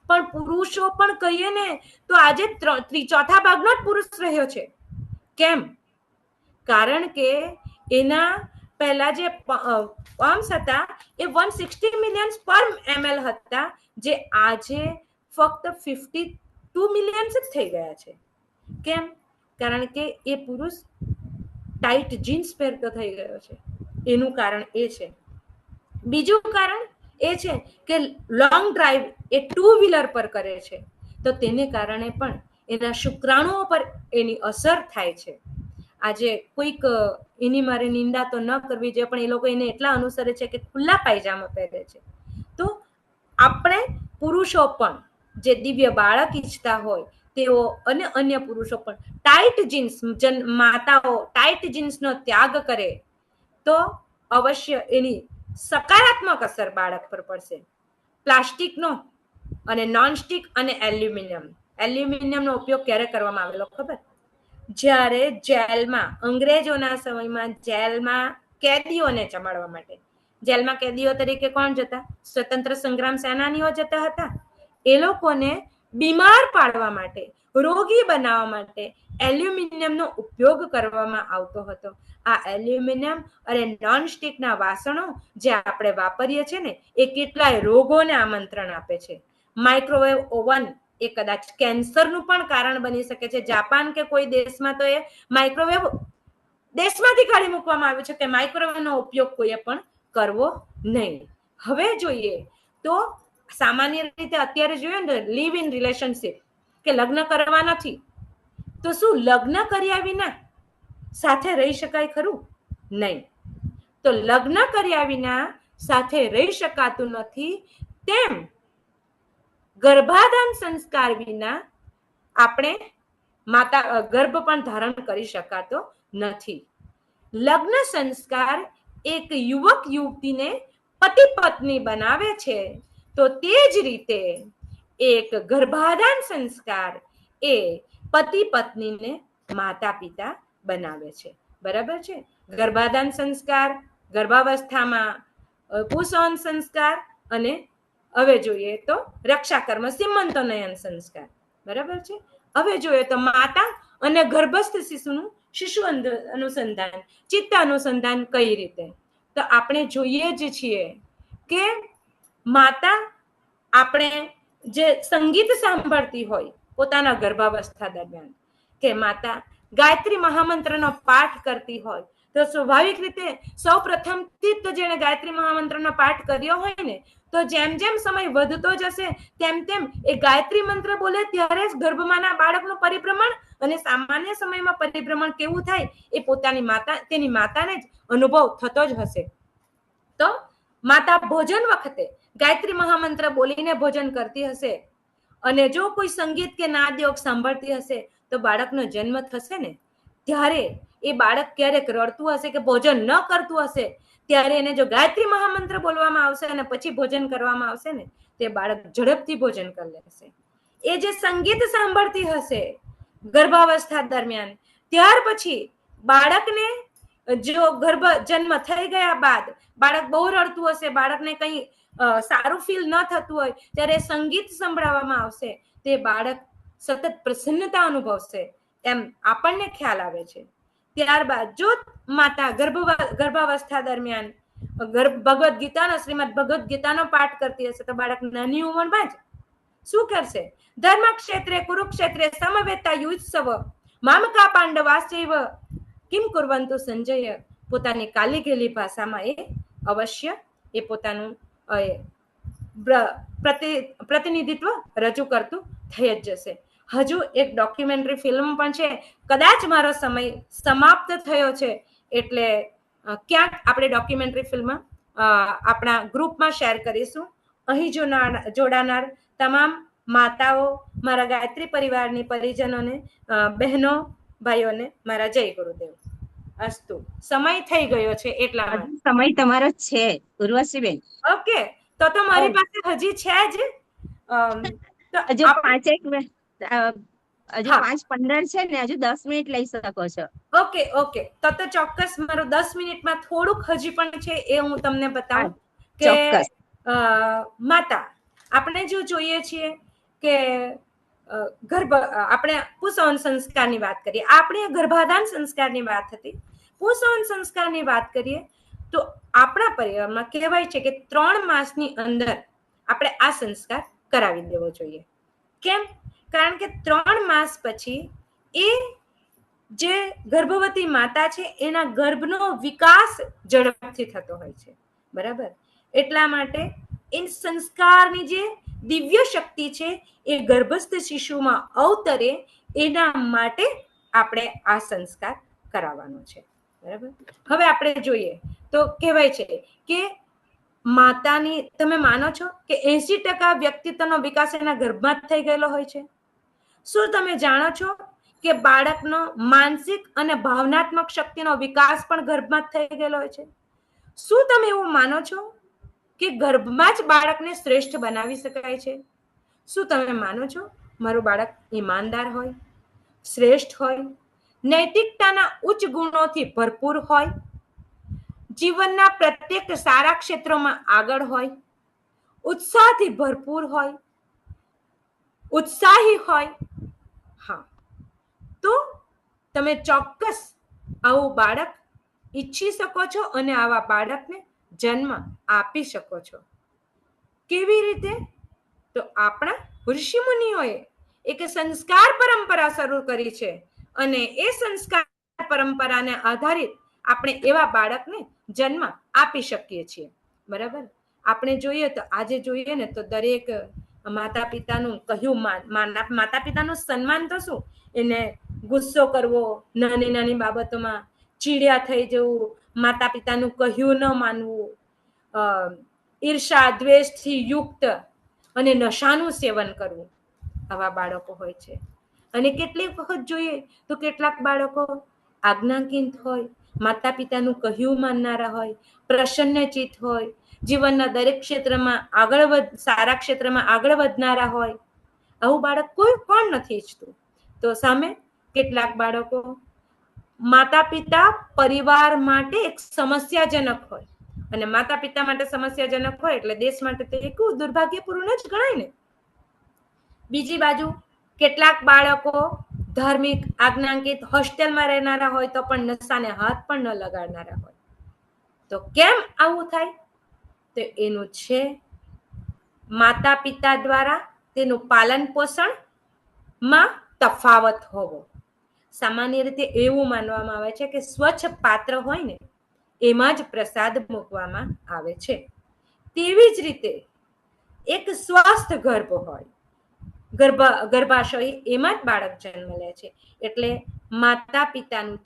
S2: પણ પુરુષો પણ કહીએ ને તો આજે 3/4 ભાગનો જ પુરુષ રહ્યો છે. કેમ? કારણ કે એના પહેલા જે પમ્પ્સ હતા એ 160 મિલિયન પર ml હતા, જે આજે ફક્ત 52 મિલિયન્સ જ થઈ ગયા છે. કેમ? કારણ કે એ પુરુષ ટાઈટ જીન્સ પહેરતો થઈ ગયો છે. એનું કારણ એ છે. બીજું કારણ એ છે કે લોંગ ડ્રાઈવ એ 2 વ્હીલર પર કરે છે, તો તેને કારણે પણ એના શુક્રાણુઓ પર એની અસર થાય છે. આજે કોઈક એની મારે નિંદા તો ન કરવી જોઈએ, પણ એ લોકો એને એટલા અનુસરે છે કે ખુલ્લા પાયજામા પહેરે છે. તો આપણે પુરુષો પણ જે દિવ્ય બાળક ઈચ્છતા હોય તેઓ અને અન્ય પુરુષો પણ ટાઈટ જીન્સ, માતાઓ ટાઈટ જીન્સનો ત્યાગ કરે તો અવશ્ય એની સકારાત્મક અસર બાળક પર પડશે. પ્લાસ્ટિકનો અને નોનસ્ટિક અને એલ્યુમિનિયમનો ઉપયોગ ક્યારે કરવામાં આવેલો ખબર? જ્યારે જેલમાં, અંગ્રેજોના સમયમાં જેલમાં કેદીઓને જમાડવા માટે. જેલમાં કેદીઓ તરીકે કોણ જતા? સ્વતંત્ર સંગ્રામ સેનાનીઓ જતા હતા. એ લોકોને બીમાર પાડવા માટે, રોગી બનાવવા માટે એલ્યુમિનિયમનો ઉપયોગ કરવામાં આવતો હતો. આ એલ્યુમિનિયમ અને નોનસ્ટિકના વાસણો જે આપણે વાપરીએ છીએ ને, એ કેટલાય રોગોને આમંત્રણ આપે છે. માઇક્રોવેવ ઓવન એ કદાચ કેન્સરનું પણ કારણ બની શકે છે. જાપાન કે કોઈ દેશમાં તો એ માઇક્રોવેવ દેશમાંથી કાઢી મૂકવામાં આવ્યું છે કે માઇક્રોવેવનો ઉપયોગ કોઈએ પણ કરવો નહીં. હવે જોઈએ તો સામાન્ય રીતે અત્યારે જોઈએ ને, લિવ ઇન રિલેશનશિપ, કે લગ્ન કરવા નથી, તો શું લગ્ન કર્યા વિના સાથે રહી શકાય ખરું? નહીં. તો લગ્ન કર્યા વિના સાથે રહી શકાતું નથી, તેમ ગર્ભાધાન સંસ્કાર વિના આપણે ગર્ભ પણ ધારણ કરી શકાતો નથી. લગ્ન સંસ્કાર એક યુવક યુવતીને પતિ પત્ની બનાવે છે, તો તે જ રીતે એક ગર્ભાધાન સંસ્કાર એ પતિ પત્નીને માતા પિતા બનાવે છે. બરાબર છે? ગર્ભાધાન સંસ્કાર, ગર્ભાવસ્થામાં પુંસવન સંસ્કાર, અને હવે જોઈએ તો રક્ષાકર્મ સીમંતોનયન સંસ્કાર. બરાબર છે? હવે જોઈએ તો માતા અને ગર્ભસ્થ શિશુનું શિશુ અનુસંધાન, ચિત્ત અનુસંધાન કઈ રીતે? તો આપણે જોઈએ જ છીએ કે માતા આપણે જે સંગીત સાંભળતી હોય પોતાના ગર્ભાવસ્થા દરમિયાન, કે માતા ગાયત્રી મહામંત્રનો પાઠ કરતી હોય, તો સ્વાભાવિક રીતે સૌ પ્રથમથી તો જેણે ગાયત્રી મહામંત્રનો પાઠ કર્યો હોય ને, તો જેમ જેમ સમય વધતો જશે તેમ તેમ એ ગાયત્રી મંત્ર બોલે ત્યારે જ ગર્ભમાંના બાળકનું પરિભ્રમણ અને સામાન્ય સમયમાં પરિભ્રમણ કેવું થાય એ તેની માતાને જ અનુભવ થતો જ હશે. તો માતા ભોજન વખતે ગાયત્રી મહામંત્ર બોલીને ભોજન કરતી હશે, અને જો કોઈ સંગીત કે નાદયોગ સાંભળતી હશે, તો બાળકનો જન્મ થશે ને ત્યારે એ બાળક ક્યારેક રડતું હશે કે ભોજન ન કરતું હશે, ત્યારે એને જો ગાયત્રી મહામંત્ર બોલવામાં આવશે અને પછી ભોજન કરવામાં આવશે ને, તે બાળક ઝડપથી ભોજન કરી લેશે. એ જે સંગીત સાંભળતી હશે ગર્ભાવસ્થા દરમિયાન, ત્યાર પછી બાળકને જો જન્મ થઈ ગયા બાદ બાળક બહુ રડતું હશે, બાળકને કંઈ સારું ફીલ ન થતું હોય, ત્યારે સંગીત સંભળાવવામાં આવશે, તે બાળક સતત પ્રસન્નતા અનુભવશે એમ આપણને ખ્યાલ આવે છે. ત્યારબાદ જો માતા ગર્ભાવસ્થા દરમિયાન ભગવદ્ ગીતાનો, શ્રીમદ ભગવદ્ ગીતાનો પાઠ કરતી હશે, તો બાળક નાની ઉંમરમાં જ શું કરશે? ધર્મ ક્ષેત્રે કુરુક્ષેત્રે સમવેતા યુત્સવ મામકા પાંડવાશ્ચૈવ કિમ કુર્વંતુ સંજય. પોતાની કાલી ગેલી ભાષામાં એ અવશ્ય એ પોતાનું પ્રતિનિધિત્વ રજૂ કરતું થઈ જ જશે. હજુ એક ડોક્યુમેન્ટરી ફિલ્મ પણ છે, કદાચ મારો સમય સમાપ્ત થયો છે એટલે ક્યાંક આપણે ડોક્યુમેન્ટરી ફિલ્મ આપણા ગ્રુપમાં શેર કરીશું. અહીં જોડાનાર તમામ માતાઓ, મારા ગાયત્રી પરિવારની પરિજનોને, બહેનો, ભાઈઓને મારા જય ગુરુદેવ. અસ્તુ. સમય થઈ ગયો છે એટલા માટે.
S1: સમય તમારો છે ઉર્વશીબેન.
S2: ઓકે, તો મારી પાસે હજી છે જ.
S1: હજુ 5:15 છે ને, હજુ 10 મિનિટ લઈ શકો છો.
S2: ઓકે, તો ચોક્કસ મારું 10 મિનિટમાં થોડુંક હજી પણ છે એ હું તમને બતાવું કે માતા આપણે જો જોઈએ છીએ કે આપણે પુંસવન સંસ્કારની વાત કરીએ, આપણે ગર્ભાધાન સંસ્કારની વાત હતી, પુંસવન સંસ્કારની વાત કરીએ તો આપણા પરિવારમાં કહેવાય છે કે 3 માસની અંદર આપણે આ સંસ્કાર કરાવી દેવો જોઈએ. કેમ? કારણ કે 3 માસ પછી એ જે ગર્ભવતી માતા છે એના ગર્ભનો વિકાસ ઝડપથી થતો હોય છે, બરાબર? એટલા માટે એ સંસ્કારની જે દિવ્ય શક્તિ છે એ ગર્ભસ્થ શિશુમાં અવતરે એના માટે આપણે આ સંસ્કાર કરાવવાનો છે, બરાબર? હવે આપણે જોઈએ તો કહેવાય છે કે માતાની, તમે માનો છો કે 80% વ્યક્તિત્વનો વિકાસ એના ગર્ભમાં જ થઈ ગયેલો હોય છે? શું તમે જાણો છો કે બાળકનો માનસિક અને ભાવનાત્મક શક્તિનો વિકાસ પણ ગર્ભમાં જ થઈ ગયેલો હોય છે? શું તમે એવું માનો છો કે ગર્ભમાં જ બાળકને શ્રેષ્ઠ બનાવી શકાય છે? શું તમે માનો છો મારું બાળક ઈમાનદાર હોય, શ્રેષ્ઠ હોય, નૈતિકતાના ઉચ્ચ ગુણોથી ભરપૂર હોય, જીવનના પ્રત્યેક સારા ક્ષેત્રોમાં આગળ હોય, ઉત્સાહથી ભરપૂર હોય, ઉત્સાહી હોય? હા, તો તમે ચોક્કસ આવું બાળક ઈચ્છી શકો છો અને આવા બાળકને જન્મ આપી શકો છો. કેવી રીતે? તો આપણા ઋષિ મુનિઓએ એક સંસ્કાર પરંપરા શરૂ કરી છે અને એ સંસ્કાર પરંપરાને આધારિત આપણે એવા બાળકને જન્મ આપી શકીએ છીએ, બરાબર? આપણે જોઈએ તો આજે જોઈએ ને તો દરેક માતા પિતાનું કહ્યું માતા પિતાનું સન્માન તો શું, એને ગુસ્સો કરવો, નાની નાની બાબતોમાં ચીડિયા થઈ જવું, માતા પિતાનું કહ્યું ન માનવું, ઈર્ષા દ્વેષથી યુક્ત અને નશાનું સેવન કરવું, આવા બાળકો હોય છે. અને કેટલીક વખત જોઈએ તો કેટલાક બાળકો આજ્ઞાકીન હોય, માતા પિતાનું કહ્યું માનનારા હોય, પ્રસન્નચિત હોય, જીવનના દરેક ક્ષેત્રમાં સારા ક્ષેત્રમાં આગળ વધનારા હોય. આવું બાળક કોઈ પણ નથી ઈચ્છતું. તો સામે કેટલાક બાળકો માતા પિતા પરિવાર માટે એક સમસ્યાજનક હોય, અને માતા પિતા માટે સમસ્યાજનક હોય એટલે દેશ માટે તે એક દુર્ભાગ્યપૂર્ણ જ ગણાય ને. બીજી બાજુ કેટલાક બાળકો ધાર્મિક આજ્ઞાંકિત હોસ્ટેલમાં રહેનારા હોય તો પણ નશાને હાથ પણ ન લગાડનારા હોય. તો કેમ આવું થાય? તો એનું છે માતા પિતા દ્વારા તેનું પાલન પોષણ માં તફાવત હોવો. સામાન્ય રીતે એવું માનવામાં આવે છે કે સ્વચ્છ પાત્ર હોય ને એમાં જ પ્રસાદ મૂકવામાં આવે છે. તેવી જ રીતે એક સ્વસ્થ ગર્ભ હોય, ગર્ભાશય, એમાં જ બાળક જન્મ લે છે. એટલે માતા પિતાનું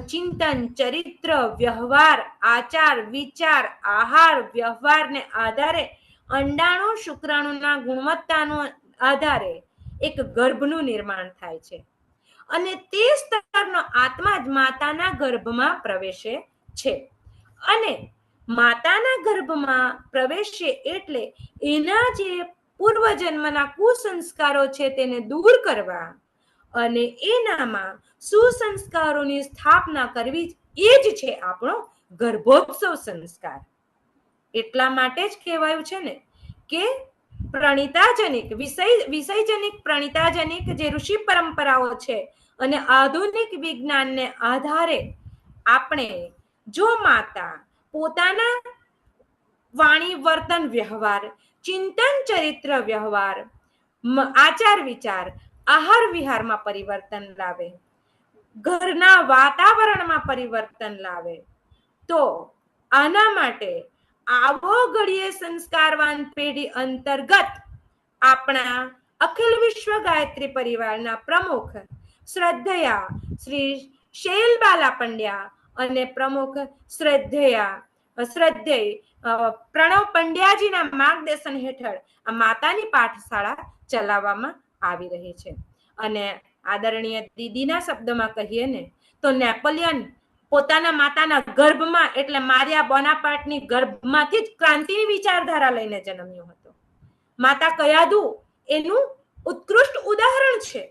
S2: ચિંતન, ચરિત્ર, વ્યવહાર, આચાર, વિચાર, આહાર, વ્યવહારને આધારે અંડાણુ શુક્રાણુના ગુણવત્તાનો આધારે એક ગર્ભનું નિર્માણ થાય છે અને તે સ્તરનો આત્મા જ માતાના ગર્ભમાં પ્રવેશે છે. અને માતાના ગર્ભમાં પ્રવેશે એટલે એના જે પૂર્વજન્મના કુસંસ્કારો છે તેને દૂર કરવા અને એનામાં સુસંસ્કારોની સ્થાપના કરવી, એ જ છે આપણો ગર્ભોત્સવ સંસ્કાર. એટલા માટે જ કહેવાયું છે ને કે પ્રણિતાજનિક વિષયજનિક પ્રણિતાજનિક જે ઋષિ પરંપરાઓ છે અને આધુનિક વિજ્ઞાનને આધારે આપણે જો માતા પોતાના વાણી વર્તન વ્યવહાર, ચિંતન ચરિત્ર વ્યવહાર, આચાર વિચાર, આહાર વિહારમાં પરિવર્તન લાવે, ઘરના વાતાવરણમાં પરિવર્તન લાવે, તો આના માટે આવો ઘડીએ સંસ્કારવાન પેઢી અંતર્ગત આપણા અખિલ વિશ્વ ગાયત્રી પરિવારના પ્રમુખ શ્રદ્ધેયા શ્રી શૈલબાલા પંડ્યા અને પ્રમુખ શ્રદ્ધેય પ્રણવ પંડ્યાજીના માર્ગદર્શન હેઠળ આ માતાની પાઠશાળા ચલાવવામાં આવી રહી છે. અને આદરણીય દીદીના શબ્દમાં કહીએ ને તો નેપોલિયન પોતાના માતાના ગર્ભમાં એટલે મારિયા બોનાપાર્ટની ગર્ભમાંથી જ ક્રાંતિની વિચારધારા લઈને જન્મ્યો હતો. માતા કયાદુ એનું ઉત્કૃષ્ટ ઉદાહરણ છે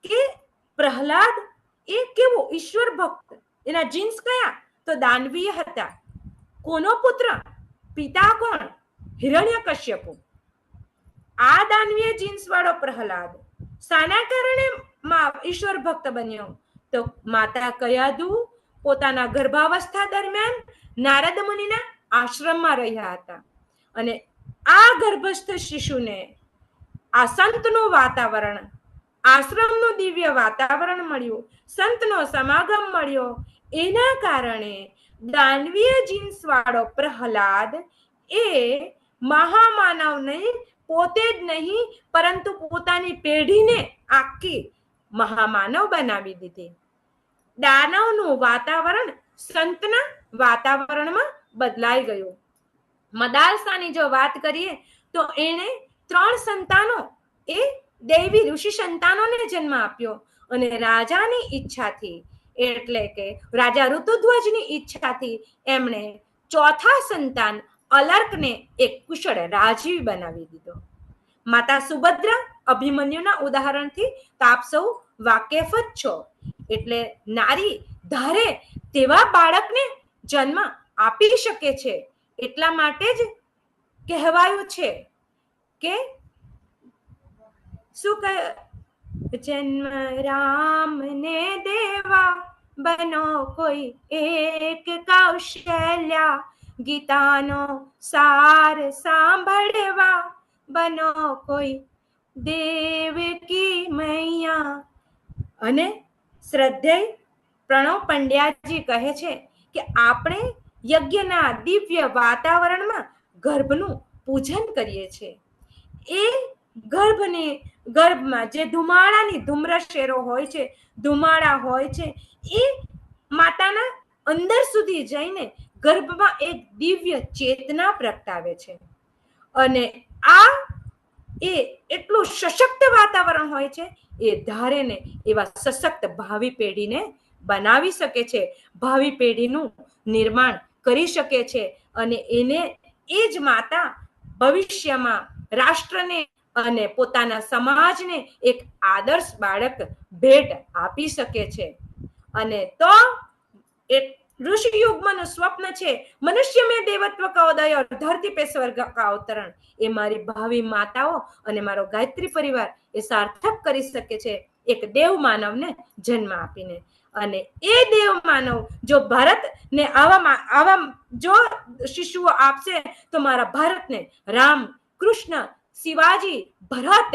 S2: કે પ્રહલાદ એ કેવો ઈશ્વર ભક્ત, એના જીન્સ કયા? તો દાનવીય હતા. કોનો પુત્ર? પિતા કોણ? હિરણ્યકશ્યપુ. આ દાનવીય જીન્સ વાળો પ્રહલાદ શાના કારણે ઈશ્વર ભક્ત બન્યો? તો માતા કયાદુ પોતાના ગર્ભાવસ્થા દરમિયાન નારદ મુનિના આશ્રમમાં રહ્યા હતા અને આ ગર્ભસ્થ શિશુને આ સંતનું વાતાવરણ, આશ્રમનું દિવ્ય વાતાવરણ મળ્યું, સંતનો સમાગમ મળ્યો, એના કારણે દાનવીય જીન્સ વાળો પ્રહલાદ એ મહામાનવ નહીં, પોતે જ નહીં પરંતુ પોતાની પેઢીને આખી મહામાનવ બનાવી દીધી. દાનવનું વાતાવરણ સંતના વાતાવરણમાં બદલાઈ ગયું. મદાલસાની જો વાત કરીએ તો એણે 3 સંતાનો એ દૈવી ઋષિ સંતાનોને જન્મ આપ્યો અને રાજાની ઈચ્છાથી, એટલે કે રાજા ઋતુધ્વજની ઈચ્છાથી એમણે ચોથા સંતાન અલર્કને એક કુશળ રાજવી બનાવી દીધો. માતા સુભદ્રા અભિમન્યુના ઉદાહરણથી તો આપ સૌ વાકેફ જ છો. એટલે નારી ધારે તેવા બાળકને જન્મ આપી શકે છે. એટલા માટે જ કહેવાયું છે કે શું કહે, જન્મ રામને દેવા બનો કોઈ એક કૌશલ્યા, ગીતાનો સાર સાંભળવા બનો કોઈ દેવકી મૈયા. અને શ્રદ્ધેય પ્રણવ પંડ્યાજી કહે છે કે આપણે યજ્ઞના દિવ્ય વાતાવરણમાં ગર્ભનું પૂજન કરીએ છીએ. એ ગર્ભમાં જે ધુમાડાની ધુમ્રશેરો હોય છે, ધુમાડા હોય છે, એ માતાના અંદર સુધી જઈને ગર્ભમાં એક દિવ્ય ચેતના પ્રગટાવે છે. અને આ એ એટલું સશક્ત વાતાવરણ હોય છે, એ ધારે ને એવા સશક્ત ભાવિ પેઢીને બનાવી શકે છે, ભાવિ પેઢીનું નિર્માણ કરી શકે છે. અને એને એ જ માતા ભવિષ્યમાં રાષ્ટ્રને અને પોતાના સમાજને એક આદર્શ બાળક ભેટ આપી શકે છે. અને તો એ ઋષિ યુગમાં સ્વપ્ન છે, મનુષ્ય મેં દેવત્વ કા ઉદય और धरती पे स्वर्ग का अवतरण. એ મારી ભાવિ માતાઓ અને મારો ગાયત્રી પરિવાર એ સાર્થક કરી શકે છે એક દેવ માનવને જન્મ આપીને. અને એ દેવ માનવ જો ભારતને આવા જો શિશુઓ આપશે તો મારા ભારતને રામ, કૃષ્ણ, શિવાજી, ભરત,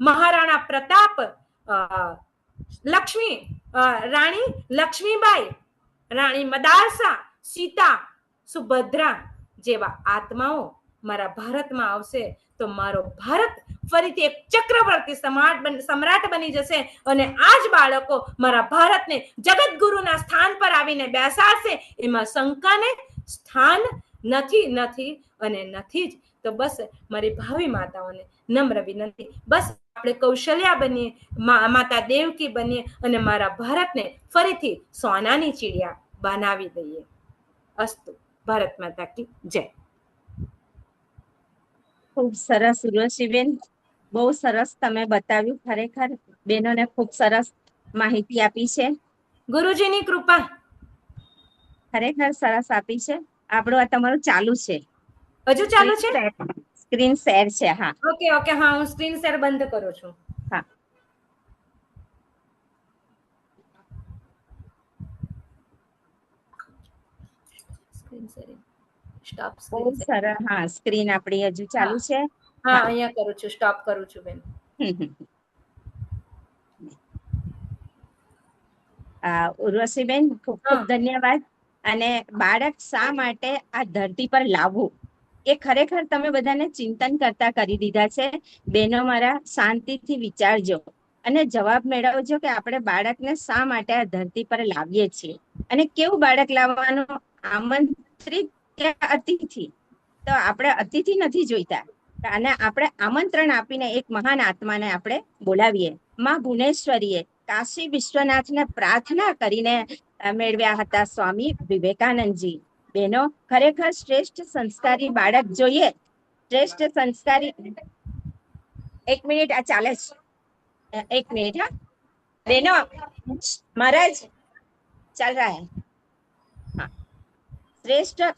S2: મહારાણા પ્રતાપ, લક્ષ્મી, રાણી લક્ષ્મીબાઈ, રાણી મદાલસા, સીતા, સુભદ્રા જેવા આત્માઓ મારા ભારતમાં આવશે તો મારો ભારત ફરીથી એક ચક્રવર્તી સમ્રાટ બની જશે. અને આ જ બાળકો મારા ભારતને જગતગુરુના સ્થાન પર આવીને બેસાડશે. એમાં શંકાને સ્થાન નથી અને નથી જ. તો બસ મારી ભાવિ માતાઓને નમ્ર વિનંતી, બસ આપણે કૌશલ્યા બનીએ, માતા દેવકી બનીએ અને મારા ભારતને ફરીથી સોનાની ચીડિયા બનાવી દઈએ. અસ્તુ. ભારત માતા કી જય.
S1: ખૂબ સરસ ઉર્વશીબેન, બહુ સરસ તમે બતાવ્યું. ખરેખર બેનોને ખૂબ સરસ માહિતી આપી છે.
S2: ગુરુજીની કૃપા.
S1: ખરેખર સરસ આપી છે. આપણું આ તમારું ચાલુ છે,
S2: હજુ ચાલુ છે,
S1: સ્ક્રીન શેર છે. હા,
S2: ઓકે, હા, હું સ્ક્રીન શેર બંધ કરું છું.
S1: હા, બહુ સરસ. હા, સ્ક્રીન આપણી હજુ ચાલુ છે.
S2: હા, અહીંયા કરું છું, સ્ટોપ કરું છું બેન.
S1: ઉર્વશીબેન, ખૂબ ખૂબ ધન્યવાદ. અને બાળક શા માટે આ ધરતી પર લાવવું, એ ખરેખર તમે બધાને ચિંતન કરતા કરી દીધા છે. બહેનો મારા, શાંતિથી વિચારજો અને જવાબ મેળવજો કે આપણે બાળકને શા માટે આ ધરતી પર લાવીએ છીએ અને કેવું બાળક લાવવાનું. આમંત્રિત કે અતિથિ? તો આપણે અતિથિ નથી જોઈતા, અને આપણે આમંત્રણ આપીને એક મહાન આત્માને આપણે બોલાવીએ. માં ભુવનેશ્વરીએ કાશી વિશ્વનાથને પ્રાર્થના કરીને મેળવ્યા હતા સ્વામી વિવેકાનંદજી. બહેનો, ખરેખર શ્રેષ્ઠ સંસ્કારી બાળક જોઈએ. શ્રેષ્ઠ સંસ્કારી, એક મિનિટ, આ ચાલે છે, એક મિનિટ. હા બહેનો, મહારાજ ચાલ રહા હૈ. હા,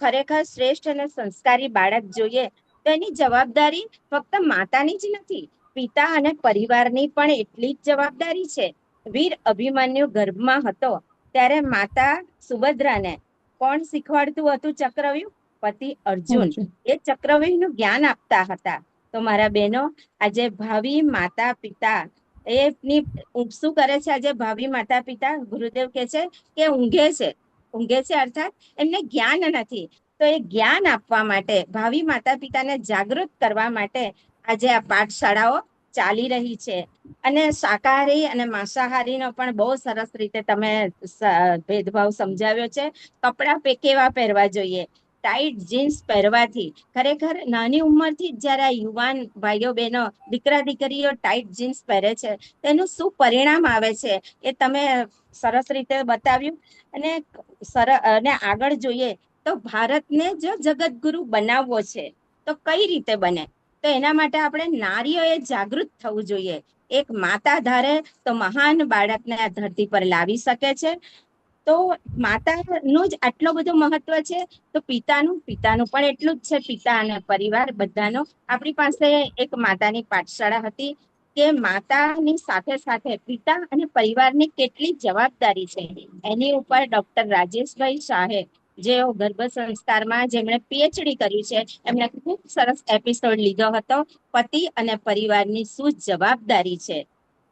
S1: ખરેખર શ્રેષ્ઠ અને સંસ્કારી બાળક જોઈએ તો એની જવાબદારી ફક્ત માતાની જ નથી, પિતા અને પરિવારની પણ એટલી જ જવાબદારી છે. વીર અભિમન્યુ ગર્ભમાં હતો ત્યારે માતા સુભદ્રાને કોણ શીખવાડતું હતું? ચક્રવ્યૂહ. પતિ અર્જુન એ ચક્રવ્યૂહનું જ્ઞાન આપતા હતા. તો મારા બહેનો, આજે ભાવિ માતા પિતા એની શું કરે છે? આજે ભાવિ માતા પિતા, ગુરુદેવ કે છે કે ઊંઘે છે અર્થાત એમને જ્ઞાન નથી. તો એ જ્ઞાન આપવા માટે, ભાવિ માતા પિતાને જાગૃત કરવા માટે આજે આ પાઠશાળાઓ ચાલી રહી છે. અને શાકાહારી અને માંસાહારીનો પણ બહુ સરસ રીતે તમે ભેદભાવ સમજાવ્યો છે. કપડાં કેવા પહેરવા જોઈએ? ટાઈટ જીન્સ પહેરવાથી ખરેખર નાની ઉંમરથી જ્યારે આ યુવાન ભાઈઓ બહેનો, દીકરા દીકરીઓ ટાઈટ જીન્સ પહેરે છે, તેનું શું પરિણામ આવે છે એ તમે સરસ રીતે બતાવ્યું. અને આગળ જોઈએ તો ભારતને જો જગતગુરુ બનાવવો છે તો કઈ રીતે બને? તો એના માટે આપણે નારીઓએ જાગૃત થવું જોઈએ. એક માતા ધારે તો મહાન બાળકને આ ધરતી પર લાવી શકે છે. તો માતાનું જ આટલો બધો મહત્વ છે, તો પિતાનું પણ એટલું જ છે. પિતા અને પરિવાર બધાનો. આપણી પાસે એક માતાની પાઠશાળા હતી કે માતાની સાથે સાથે પિતા અને પરિવારની કેટલી જવાબદારી છે એની ઉપર ડોક્ટર રાજેશભાઈ શાહે, જેઓ ગર્ભ સંસ્કારમાં જેમણે PhD કર્યું છે, એમણે ખૂબ સરસ એપિસોડ લીધો હતો, પતિ અને પરિવારની શું જવાબદારી છે.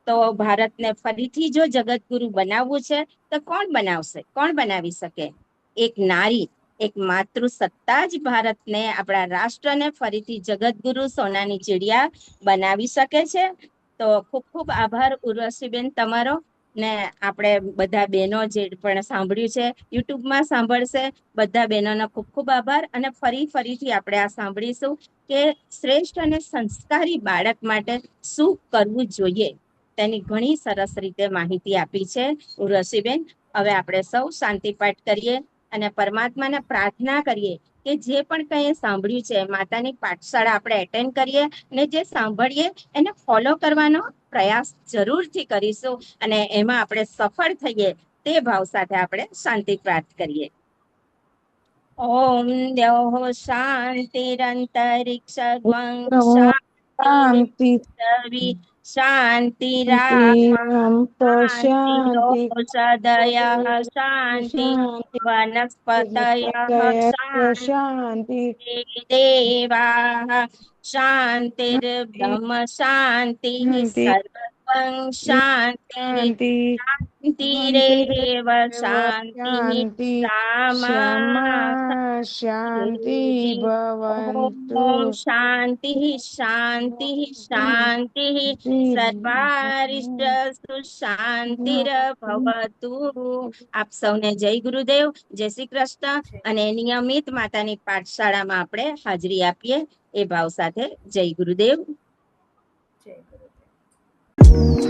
S1: તો ભારતને ફરીથી જો જગતગુરુ બનાવવું છે તો કોણ બનાવશે? કોણ બનાવી શકે? એક નારી, એક માતૃસત્તા જ ભારતને, આપણા રાષ્ટ્રને ફરીથી જગતગુરુ, સોનાની ચિડિયા બનાવી શકે છે. તો ખૂબ ખૂબ આભાર ઉર્વશીબેન તમારો. ને આપણે બધા બહેનો જે પણ સાંભળ્યું છે, યુટ્યુબમાં સાંભળશે, બધા બહેનોનો ખૂબ ખૂબ આભાર. અને ફરીથી આપણે આ સાંભળીશું કે શ્રેષ્ઠ અને સંસ્કારી બાળક માટે શું કરવું જોઈએ. તેની ઘણી સરસ રીતે માહિતી આપી છે ઉર્વશીબેન. હવે આપણે સૌ શાંતિ પાઠ કરીએ અને પરમાત્માને પ્રાર્થના કરીએ કે જે પણ કંઈ સાંભળ્યું છે, માતાની પાઠશાળા આપણે એટેન્ડ કરીએ અને જે સાંભળીએ એને ફોલો કરવાનો પ્રયાસ જરૂરથી કરીશું અને એમાં આપણે સફળ થઈએ તે ભાવ સાથે આપણે શાંતિ પ્રાપ્ત કરીએ. ઓમ દ્યોઃ શાંતિરંતરિક્ષગ્વં
S3: શાંતિ
S1: શાંતિર્વિશ્વવિ
S3: શાંતિ શાંતિ
S1: શાંતિરોષધયઃ શાંતિ
S3: શાંતિ
S1: વનસ્પતયઃ શાંતિ
S3: શાંતિ
S1: દેવાः શાંતિર્બ્રહ્મ શાંતિः
S3: શાંતિ
S1: સર્વં શાંતિः
S3: શાંતિ
S1: શાંતિરેવ શાંતિः
S3: શાંતિ
S1: સામા
S3: ક્ષમા શાંતિ ભવન્તુ
S1: ઓમ શાંતિ શાંતિ શાંતિ સર્વારિષ્ટ શાંતિર ભવતુ. આપ સૌને જય ગુરુદેવ, જય શ્રી કૃષ્ણ. અને નિયમિત માતાની પાઠશાળામાં આપણે હાજરી આપીએ એ ભાવ સાથે જય ગુરુદેવ.
S2: જય ગુરુદેવ.